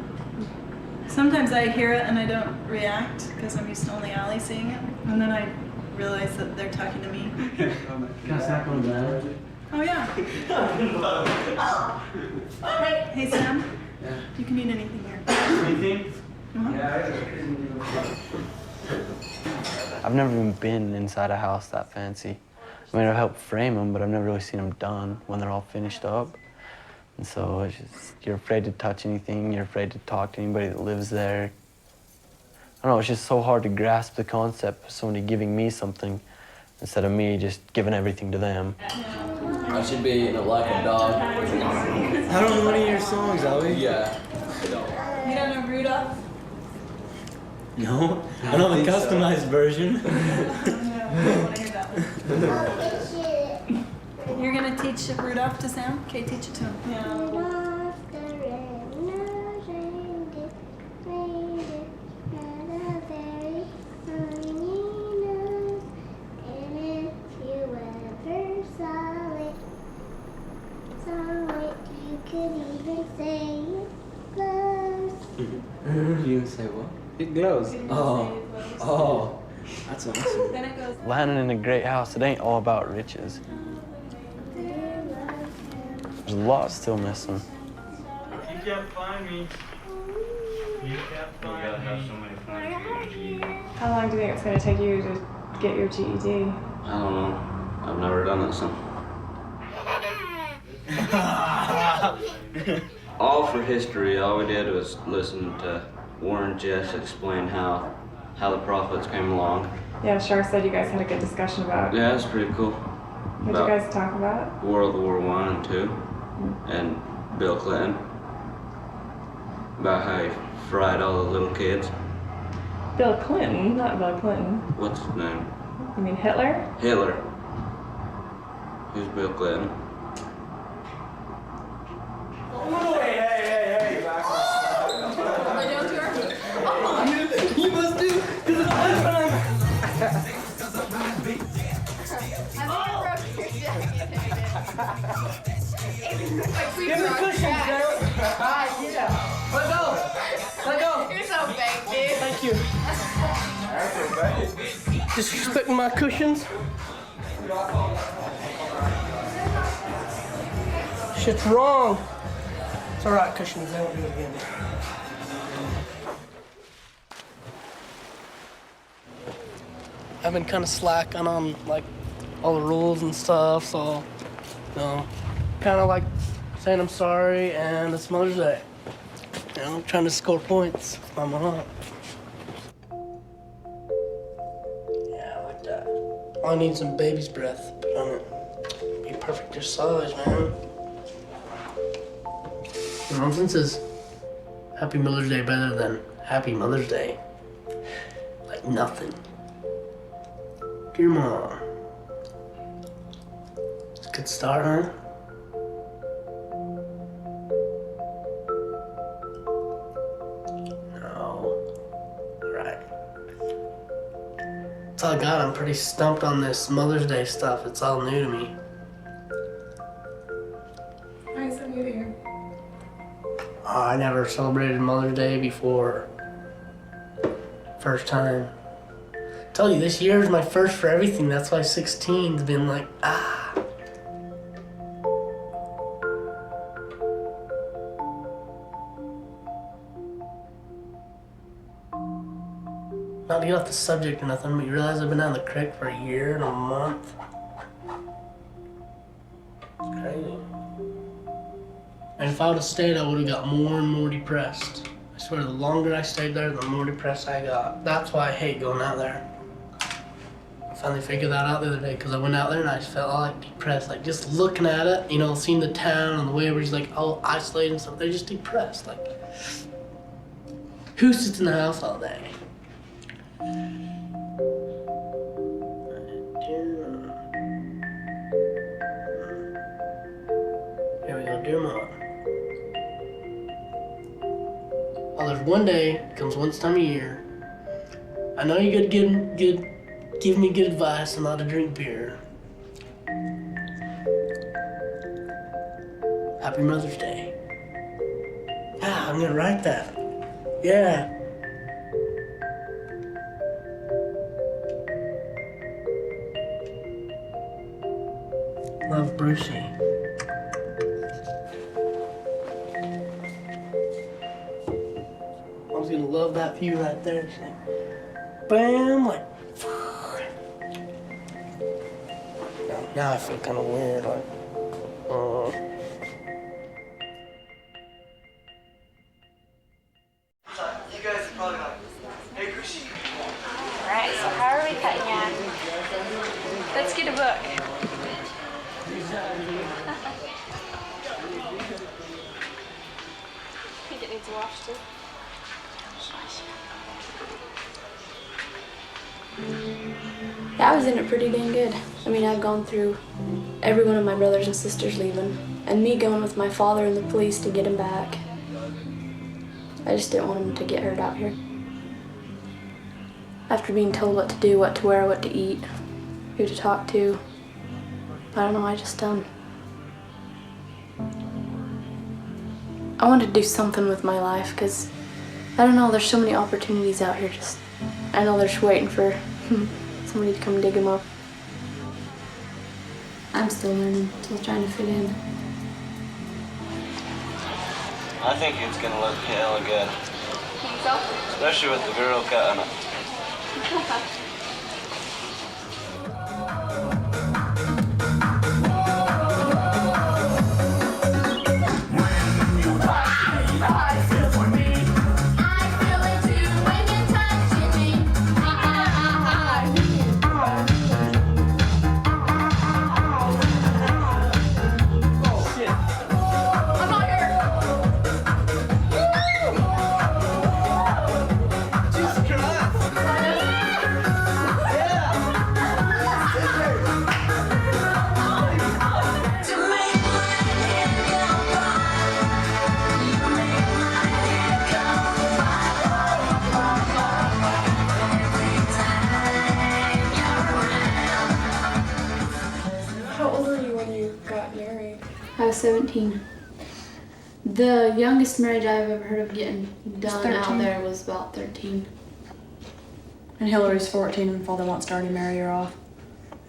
Speaker 14: Sometimes I hear it and I don't react because I'm used to only Allie seeing it. And then I realize that they're talking to me. Oh, yeah. Hey, Sam.
Speaker 1: Yeah.
Speaker 14: You can eat anything here.
Speaker 1: Anything? I've never even been inside a house that fancy. I mean, I've helped frame them, but I've never really seen them done when they're all finished up. And so it's just, you're afraid to touch anything, you're afraid to talk to anybody that lives there. I don't know, it's just so hard to grasp the concept of somebody giving me something instead of me just giving everything to them.
Speaker 9: I should be eating it like a dog.
Speaker 1: I don't know any of your songs, Albie.
Speaker 9: Yeah.
Speaker 14: You don't know Rudolph?
Speaker 1: No, I know the customized version.
Speaker 14: I want to hear that one. You're going to teach Rudolph to Sam? Okay, teach it to him.
Speaker 1: You say what? It glows. Oh, that's awesome.
Speaker 14: Then it goes.
Speaker 1: Landing in a great house, it ain't all about riches. There's a lot still missing.
Speaker 19: You can't find me. You can't find me.
Speaker 7: How long do you think it's going to take you to get your GED?
Speaker 9: I don't know. I've never done it, so. All for history, all we did was listen to Warren Jeffs explain how the prophets came along.
Speaker 7: Yeah, Shar said you guys had a good discussion about.
Speaker 9: Yeah, it's pretty cool.
Speaker 7: What did you guys talk about?
Speaker 9: World War I and II, and Bill Clinton. About how he fried all the little kids.
Speaker 7: Bill Clinton, not Bill Clinton.
Speaker 9: What's his name?
Speaker 7: You mean Hitler?
Speaker 9: Hitler. Who's Bill Clinton?
Speaker 19: Hey, back off.
Speaker 6: You must do, because it's my time. Give me cushions, Sarah. Yeah. Let go. Let go.
Speaker 2: You're so fake, dude.
Speaker 6: Thank you. Disrespecting my cushions. Shit's wrong. It's all right, cushions. I won't do it again. I've been kind of slacking on like all the rules and stuff, so you know, kind of like saying I'm sorry and it's Mother's Day. You know, I'm trying to score points with my mom. Yeah, like that. I need some baby's breath put on it. Be perfect your size, man. Nonsense is Happy Mother's Day better than Happy Mother's Day. Like nothing. Dear Mom. It's a good start, huh? That's all I got. I'm pretty stumped on this Mother's Day stuff. It's all new to me.
Speaker 7: Why is it new to you?
Speaker 6: I never celebrated Mother's Day before. First time. I tell you, this year is my first for everything. That's why 16's been like, Not to get off the subject or nothing, but you realize I've been down the Crick for a year and a month? It's crazy. And if I would have stayed, I would have got more and more depressed. I swear, the longer I stayed there, the more depressed I got. That's why I hate going out there. I finally figured that out the other day, because I went out there and I just felt all like depressed. Like just looking at it, you know, seeing the town and the way everybody's like all isolated and stuff, they're just depressed. Like, who sits in the house all day? Here we go, dear Mom. Oh, there's one day, comes once time a year. I know you could give me good advice on how to drink beer. Happy Mother's Day. Ah, I'm gonna write that. Yeah. Love, Brucey. Mom's gonna love that view right there. She's like, bam, like. Now I feel kind of weird, like.
Speaker 10: You guys are probably like, hey, Chrissy.
Speaker 16: Alright, so how are we cutting ya? Let's get a book. I think it needs washed too.
Speaker 2: Yeah, I was in it pretty dang good. I mean, I've gone through every one of my brothers and sisters leaving, and me going with my father and the police to get him back. I just didn't want him to get hurt out here. After being told what to do, what to wear, what to eat, who to talk to, I don't know, I just I wanted to do something with my life, because, I don't know, there's so many opportunities out here, I know they're just waiting for somebody to come dig them up. I'm still learning, still trying to fit in.
Speaker 9: I think it's gonna look hella good.
Speaker 16: Think so?
Speaker 9: Especially with the girl cutting it.
Speaker 7: How old were you when you got married?
Speaker 2: I was 17. The youngest marriage I've ever heard of getting done out
Speaker 21: 13.
Speaker 2: there was about 13.
Speaker 21: And Hillary's 14 and father wants to already marry her off.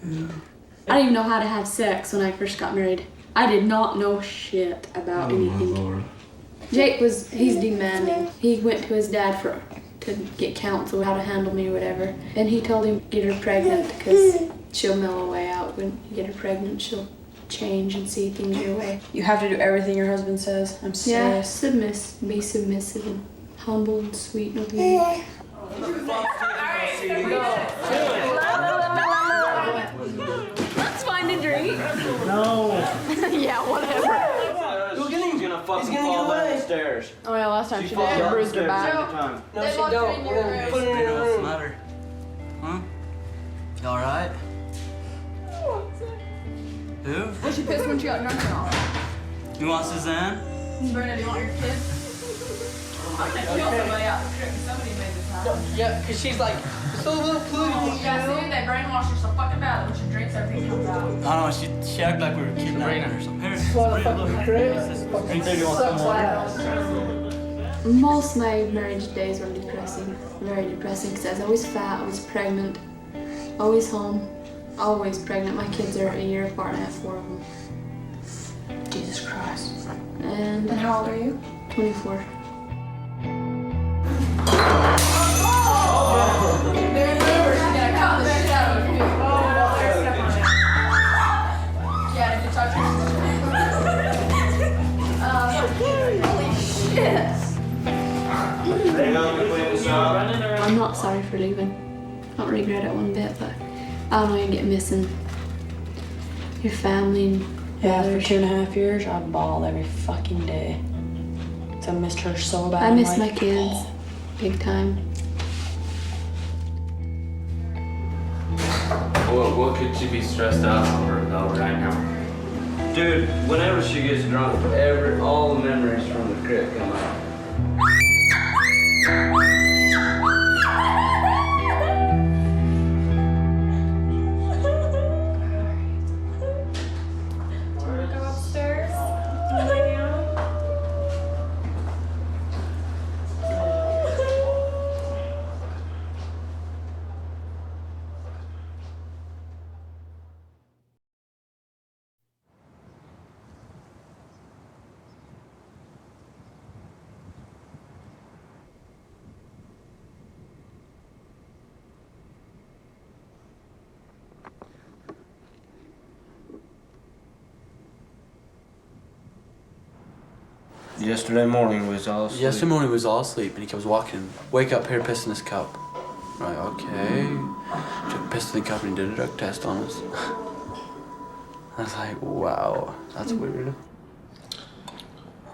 Speaker 2: I didn't even know how to have sex when I first got married. I did not know shit about anything. Jake he's demanding. He went to his dad to get counsel how to handle me or whatever. And he told him get her pregnant because she'll mellow away out. When you get her pregnant, she'll change and see things your way.
Speaker 21: You have to do everything your husband says. I'm serious.
Speaker 2: Yeah, be submissive and humble and sweet and obedient.
Speaker 6: No.
Speaker 15: Yeah, whatever.
Speaker 9: Go get him. He's gonna fucking fall down the stairs.
Speaker 15: Oh yeah, last time she
Speaker 9: falls
Speaker 15: did.
Speaker 9: down the
Speaker 15: Bruised her
Speaker 9: stairs
Speaker 15: back.
Speaker 9: every time.
Speaker 15: No, she don't. We're gonna put her in her
Speaker 5: What's the
Speaker 15: room.
Speaker 5: matter? Huh? You alright? Who?
Speaker 15: Was she pissed when she got drunk and all?
Speaker 5: You want Suzanne?
Speaker 15: Brenda, do you want your kid? I'm gonna kill somebody out the trip. Somebody made this happen.
Speaker 6: Yeah, because she's like, so little polygamy.
Speaker 15: Yeah, see, they brainwash her so fucking bad when she drinks, everything comes out.
Speaker 5: I don't know, she acted like we were kidnapping her or something. Here,
Speaker 6: Motherfucking Crick.
Speaker 2: Most of my marriage days were depressing, very depressing, because I was always fat, always pregnant, always home, always pregnant. My kids are a year apart and I have 4 of them. Jesus Christ. And
Speaker 15: how old are you?
Speaker 2: 24. I'm not sorry for leaving. I don't regret it one bit, but I don't know, you get missing your family and
Speaker 15: Yeah, for 2.5 years, I'd bawl every fucking day. So I missed her so bad.
Speaker 2: I miss
Speaker 15: I'm
Speaker 2: my
Speaker 15: like,
Speaker 2: kids, big time.
Speaker 9: What could you be stressed out over right now? Dude, whenever she gets drunk, all the memories from the Crick come out.
Speaker 7: Go upstairs. Lay down.
Speaker 9: Yesterday morning was all asleep.
Speaker 3: Yesterday morning was all asleep and he comes walking. Wake up here, piss in this cup. Right, okay. Took a piss in the cup and he did a drug test on us. I was like, wow, that's weird.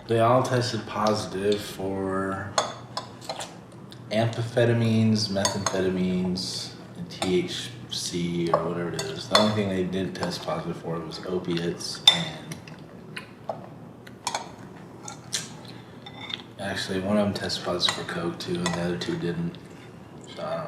Speaker 11: They all tested positive for amphetamines, methamphetamines, and THC or whatever it is. The only thing they didn't test positive for was opiates and actually one of them tested positive for coke too and the other 2 didn't. So I don't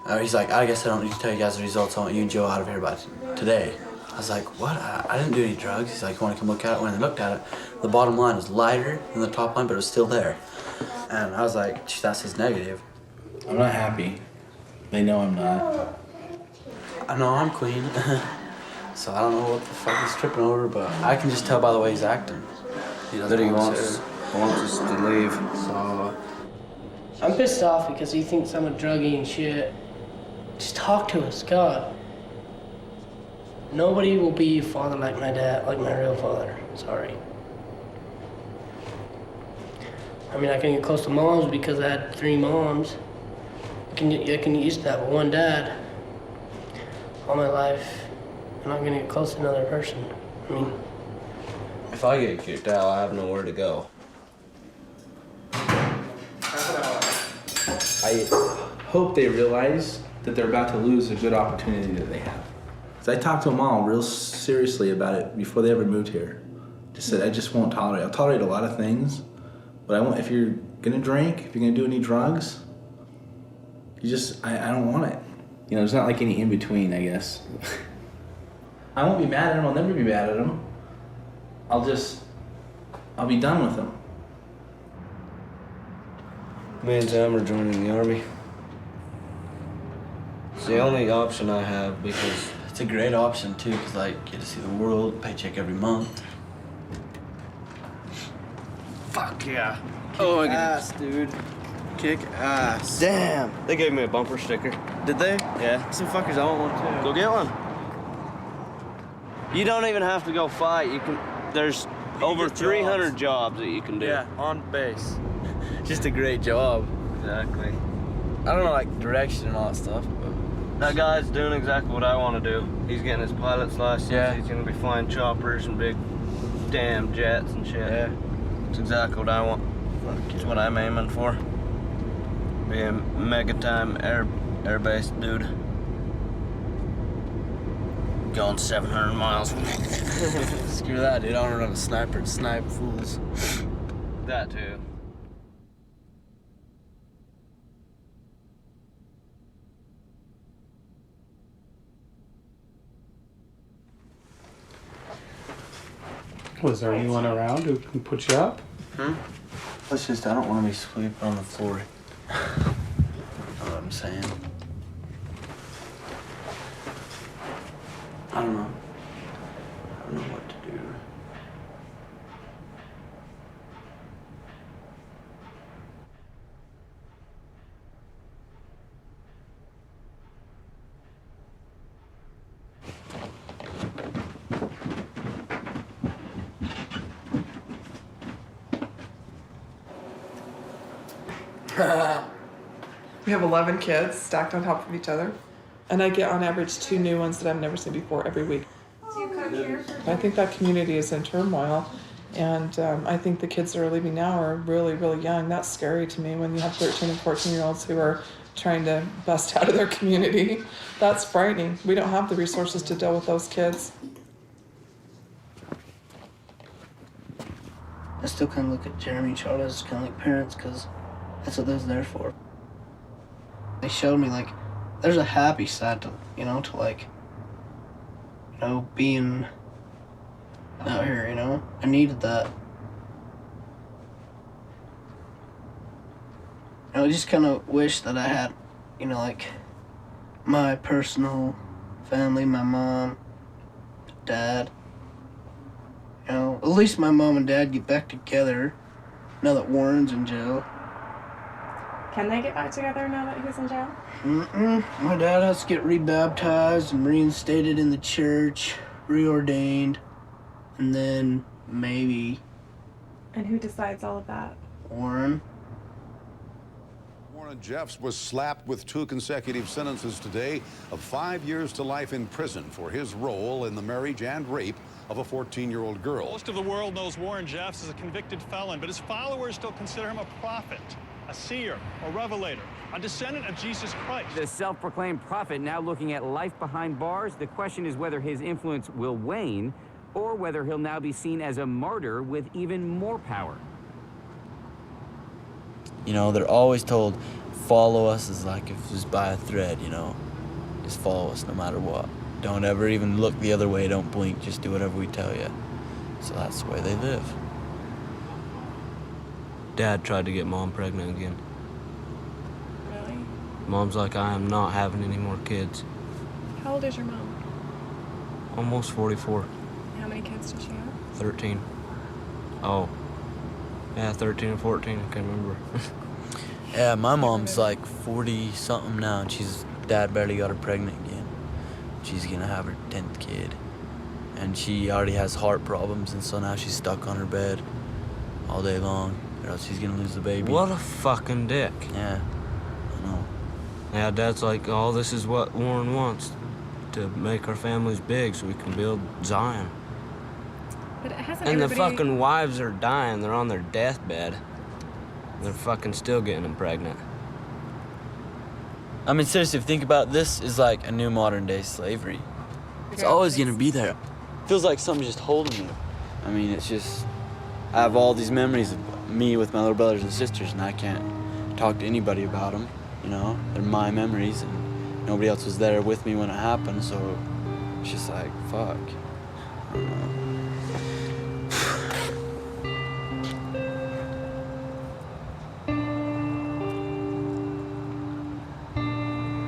Speaker 11: know.
Speaker 3: He's like, I guess I don't need to tell you guys the results. I want you and Joe out of here by today. I was like, what? I didn't do any drugs. He's like, you want to come look at it? When they looked at it, the bottom line was lighter than the top line, but it was still there. And I was like, that says negative.
Speaker 11: I'm not happy. They know I'm not.
Speaker 3: I know I'm clean. So I don't know what the fuck he's tripping over, but I can just tell by the way he's acting. He
Speaker 9: wants us to leave.
Speaker 3: So
Speaker 6: I'm pissed off because he thinks I'm a druggie and shit. Just talk to us, God. Nobody will be a father like my dad, like my real father. Sorry. I mean, I can get close to moms because I had 3 moms. I can use that, but one dad. All my life, I'm not gonna get close to another person. I mean,
Speaker 9: If I get kicked out, I have nowhere to go.
Speaker 11: I hope they realize that they're about to lose a good opportunity that they have. Cause I talked to them all real seriously about it before they ever moved here. Just said, I just won't tolerate. I'll tolerate a lot of things, but I won't, if you're gonna drink, if you're gonna do any drugs, I don't want it. You know, there's not like any in between, I guess. I won't be mad at them, I'll never be mad at them. I'll be done with them.
Speaker 9: Me and Sam are joining the army. It's the only option I have because
Speaker 3: it's a great option too, because like you get to see the world, paycheck every month.
Speaker 9: Fuck yeah.
Speaker 5: Oh my ass, dude. Kick ass.
Speaker 9: Damn. They gave me a bumper sticker.
Speaker 5: Did they?
Speaker 9: Yeah.
Speaker 5: Some fuckers, I want one too.
Speaker 9: Go get one. You don't even have to go fight. You can. There's over 300 jobs that you can do.
Speaker 5: Yeah, on base.
Speaker 3: Just a great job.
Speaker 9: Exactly.
Speaker 3: I don't know like direction and all that stuff, but
Speaker 9: That guy's doing exactly what I want to do. He's getting his pilot's license.
Speaker 1: Yeah.
Speaker 9: He's gonna be flying choppers and big damn jets and shit.
Speaker 1: Yeah.
Speaker 9: It's exactly what I want. It's what I'm aiming for. Be a mega-time air-based dude. Going 700 miles.
Speaker 1: Screw that, dude. I don't run a sniper and snipe fools.
Speaker 9: That too.
Speaker 4: Was there anyone around who can put you up?
Speaker 1: It's just, I don't want to be sleeping on the floor. You know what I'm saying? I don't know. I don't know what to do.
Speaker 12: We have 11 kids stacked on top of each other, and I get on average 2 new ones that I've never seen before every week. I think that community is in turmoil, and I think the kids that are leaving now are really, really young. That's scary to me when you have 13 and 14-year-olds who are trying to bust out of their community. That's frightening. We don't have the resources to deal with those kids.
Speaker 5: I still kind of look at Jeremy and Charlotte as kind of like parents, because that's what they was there for. They showed me, like, there's a happy side to, you know, to, like, you know, being out here, you know? I needed that. I just kind of wish that I had, you know, like, my personal family, my mom, dad. You know, at least my mom and dad get back together now that Warren's in jail.
Speaker 7: Can they get back together now that he's in jail?
Speaker 5: My dad has to get rebaptized and reinstated in the church, reordained, and then maybe
Speaker 7: And who decides all of that?
Speaker 5: Warren.
Speaker 13: Warren Jeffs was slapped with 2 consecutive sentences today of 5 years to life in prison for his role in the marriage and rape of a 14-year-old girl.
Speaker 20: Most of the world knows Warren Jeffs as a convicted felon, but his followers still consider him a prophet, a seer, a revelator, a descendant of Jesus Christ.
Speaker 24: The self-proclaimed prophet now looking at life behind bars. The question is whether his influence will wane or whether he'll now be seen as a martyr with even more power.
Speaker 1: You know, they're always told, follow us as like if it was by a thread, you know. Just follow us no matter what. Don't ever even look the other way, don't blink, just do whatever we tell you. So that's the way they live.
Speaker 9: Dad tried to get Mom pregnant again.
Speaker 7: Really?
Speaker 9: Mom's like, I am not having any more kids.
Speaker 7: How old is your mom?
Speaker 9: Almost 44.
Speaker 7: How many kids did she have?
Speaker 9: 13. Oh. Yeah, 13 and 14, I can't remember.
Speaker 1: Yeah, my mom's like 40-something now, and dad barely got her pregnant again. She's gonna have her 10th kid. And she already has heart problems, and so now she's stuck on her bed all day long, or else she's gonna lose the baby.
Speaker 9: What a fucking dick.
Speaker 1: Yeah, I know.
Speaker 9: Yeah, Dad's like, oh, this is what Warren wants, to make our families big so we can build Zion.
Speaker 7: But it hasn't
Speaker 9: And the
Speaker 7: everybody...
Speaker 9: fucking wives are dying. They're on their deathbed. They're fucking still getting them pregnant.
Speaker 1: I mean, seriously, if you think about it, this is like a new modern day slavery. It's always gonna be there. Feels like something's just holding you. I mean, it's just, I have all these memories of me with my little brothers and sisters, and I can't talk to anybody about them, you know? They're my memories, and nobody else was there with me when it happened, so it's just like, fuck. I don't know.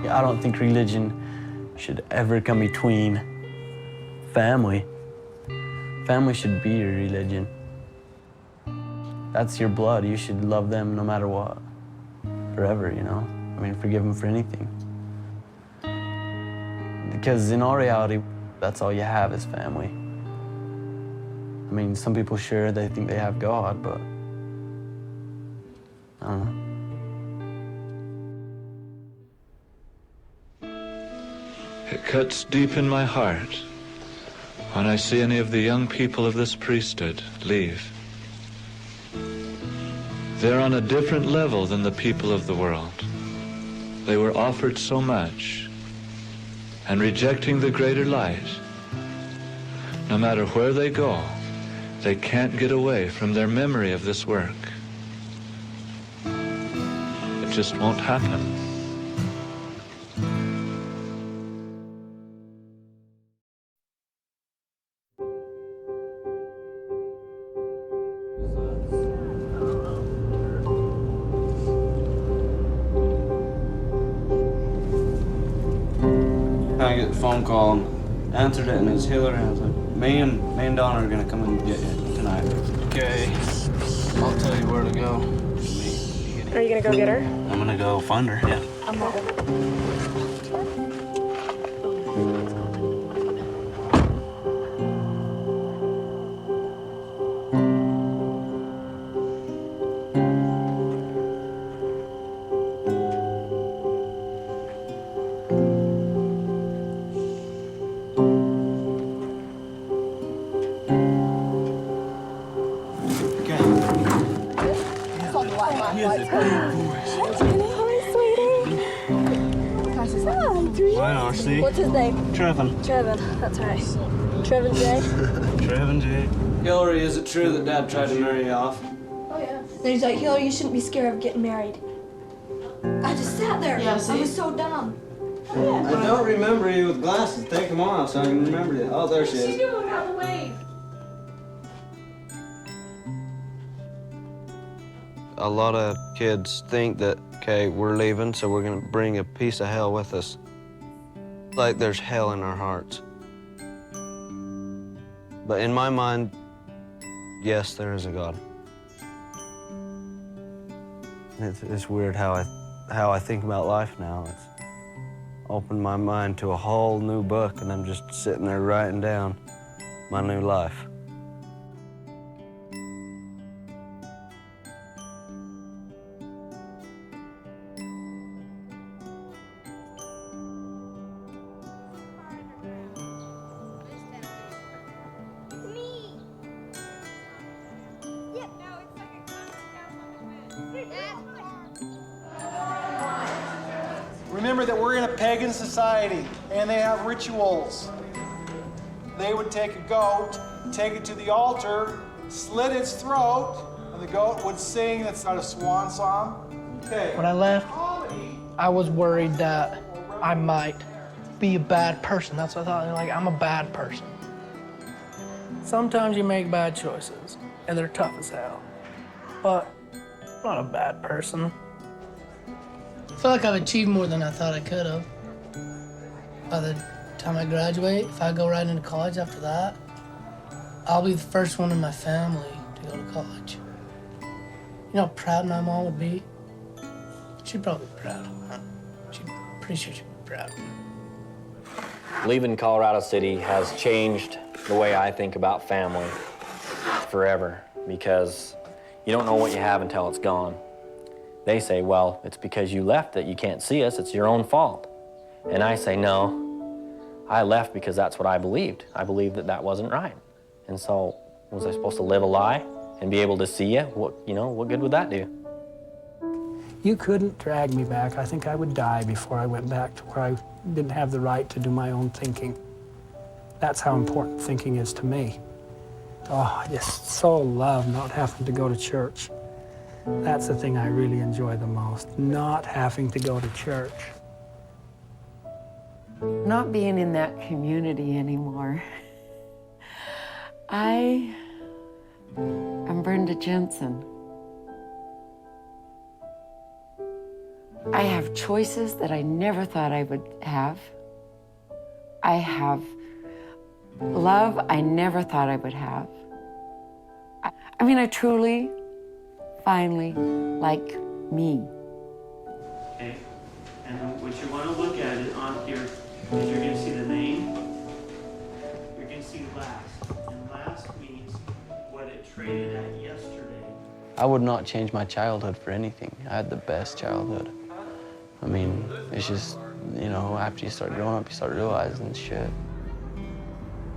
Speaker 1: I don't think religion should ever come between family. Family should be your religion. That's your blood. You should love them no matter what. Forever, you know? I mean, forgive them for anything. Because in all reality, that's all you have is family. I mean, some people, sure, they think they have God, but I don't know.
Speaker 8: It cuts deep in my heart when I see any of the young people of this priesthood leave. They're on a different level than the people of the world. They were offered so much, and rejecting the greater light, no matter where they go, they can't get away from their memory of this work. It just won't happen.
Speaker 9: I get the phone call and answered it, and it's Hillary. I was like, me and Donna are gonna come and get you tonight. Okay, I'll tell you where to go.
Speaker 7: Are you gonna go get her?
Speaker 9: I'm gonna go find her. Yeah.
Speaker 7: I'm not.
Speaker 9: What's his name? Trevin.
Speaker 21: Trevin, that's right. Trevin J.
Speaker 9: Trevin J. Hillary, is it true that Dad tried to marry you off?
Speaker 21: Oh, yeah. Then he's like, Hillary, you shouldn't be scared of getting married. I just sat there.
Speaker 5: Yeah, see?
Speaker 21: I was so dumb.
Speaker 5: I don't remember you with glasses. Take them off so I can remember you. Oh, there she is.
Speaker 21: What's she doing out of the way?
Speaker 9: A lot of kids think that, okay, we're leaving, so we're gonna bring a piece of hell with us. Like there's hell in our hearts. But in my mind, yes, there is a God. It's weird how I think about life now. It's opened my mind to a whole new book, and I'm just sitting there writing down my new life.
Speaker 17: Remember that we're in a pagan society, and they have rituals. They would take a goat, take it to the altar, slit its throat, and the goat would sing. That's not a swan song. Okay.
Speaker 6: When I left, I was worried that I might be a bad person. That's what I thought. Like, I'm a bad person. Sometimes you make bad choices, and they're tough as hell. But I'm not a bad person. I feel like I've achieved more than I thought I could have. By the time I graduate, if I go right into college after that, I'll be the first one in my family to go to college. You know how proud my mom would be? She'd probably be proud. Pretty sure she'd be proud.
Speaker 22: Leaving Colorado City has changed the way I think about family forever, because you don't know what you have until it's gone. They say, well, it's because you left that you can't see us, it's your own fault. And I say, no, I left because that's what I believed. I believed that that wasn't right. And so, was I supposed to live a lie and be able to see you? What good would that do?
Speaker 23: You couldn't drag me back. I think I would die before I went back to where I didn't have the right to do my own thinking. That's how important thinking is to me. Oh, I just so love not having to go to church. That's the thing I really enjoy the most, not having to go to church.
Speaker 25: Not being in that community anymore. I'm Brenda Jensen. I have choices that I never thought I would have. I have love I never thought I would have. I mean, I truly, finally like me.
Speaker 19: Okay, and then what you want to look at it on here is you're going to see the name, you're going to see last, and last means what it traded at yesterday.
Speaker 1: I would not change my childhood for anything. I had the best childhood. I mean, it's just you know, after you start growing up, you start realizing shit.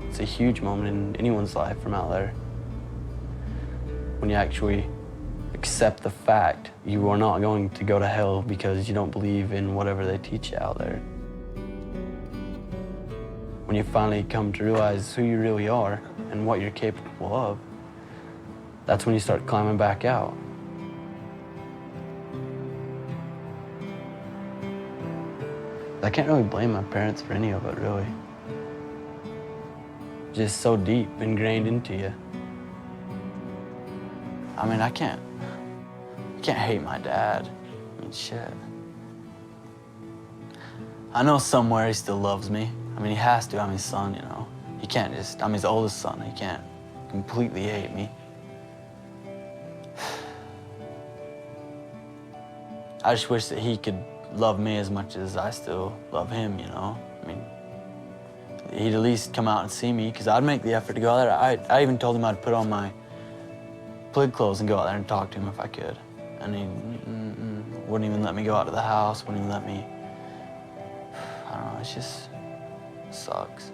Speaker 1: It's a huge moment in anyone's life from out there. When you actually accept the fact you are not going to go to hell because you don't believe in whatever they teach you out there. When you finally come to realize who you really are and what you're capable of, that's when you start climbing back out. I can't really blame my parents for any of it, really. Just so deep, ingrained into you. I mean, I can't hate my dad. I mean, shit. I know somewhere he still loves me. I mean, he has to. I'm his son, you know. He can't just, I'm his oldest son. He can't completely hate me. I just wish that he could love me as much as I still love him, you know? I mean, he'd at least come out and see me, because I'd make the effort to go out there. I even told him I'd put on my plug clothes and go out there and talk to him if I could. And he wouldn't even let me go out to the house, wouldn't even let me, I don't know, it just sucks.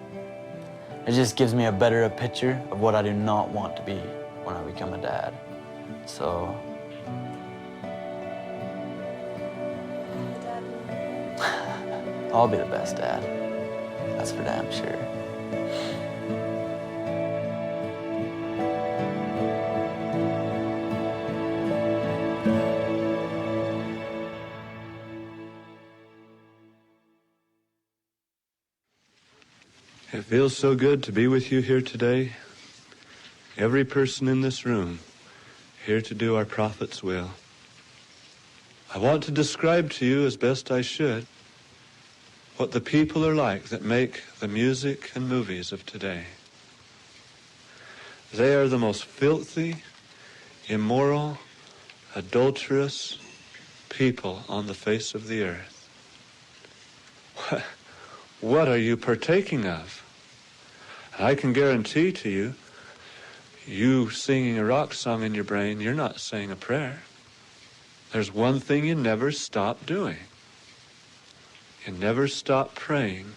Speaker 1: It just gives me a better picture of what I do not want to be when I become a dad. So, I'll be the best dad. That's for damn sure.
Speaker 8: It feels so good to be with you here today. Every person in this room, here to do our prophet's will. I want to describe to you as best I should what the people are like that make the music and movies of today. They are the most filthy, immoral, adulterous people on the face of the earth. What are you partaking of? And I can guarantee to you, you singing a rock song in your brain, you're not saying a prayer. There's one thing you never stop doing. You never stop praying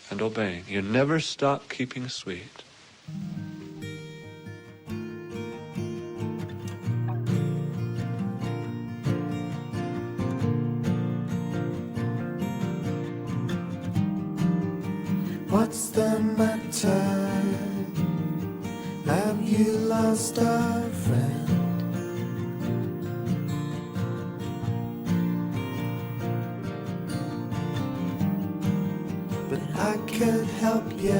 Speaker 8: and obeying. You never stop keeping sweet.
Speaker 10: What's the matter? Have you lost a friend? I could help you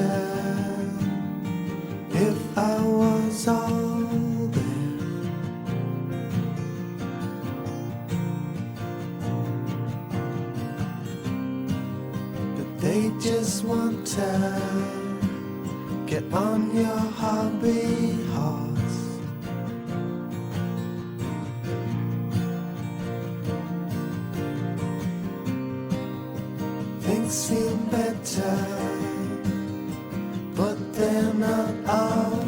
Speaker 10: if I was all there. But they just want to get on your hobby horse. Things feel better, but they're not of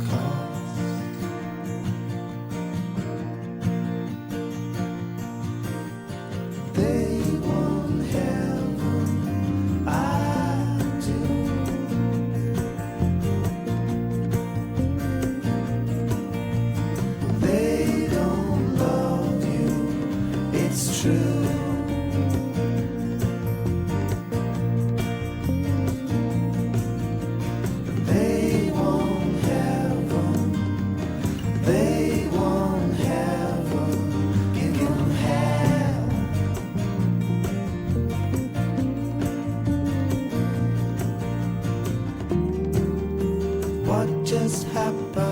Speaker 10: course. They want heaven, I do. They don't love you, it's true. Just happened.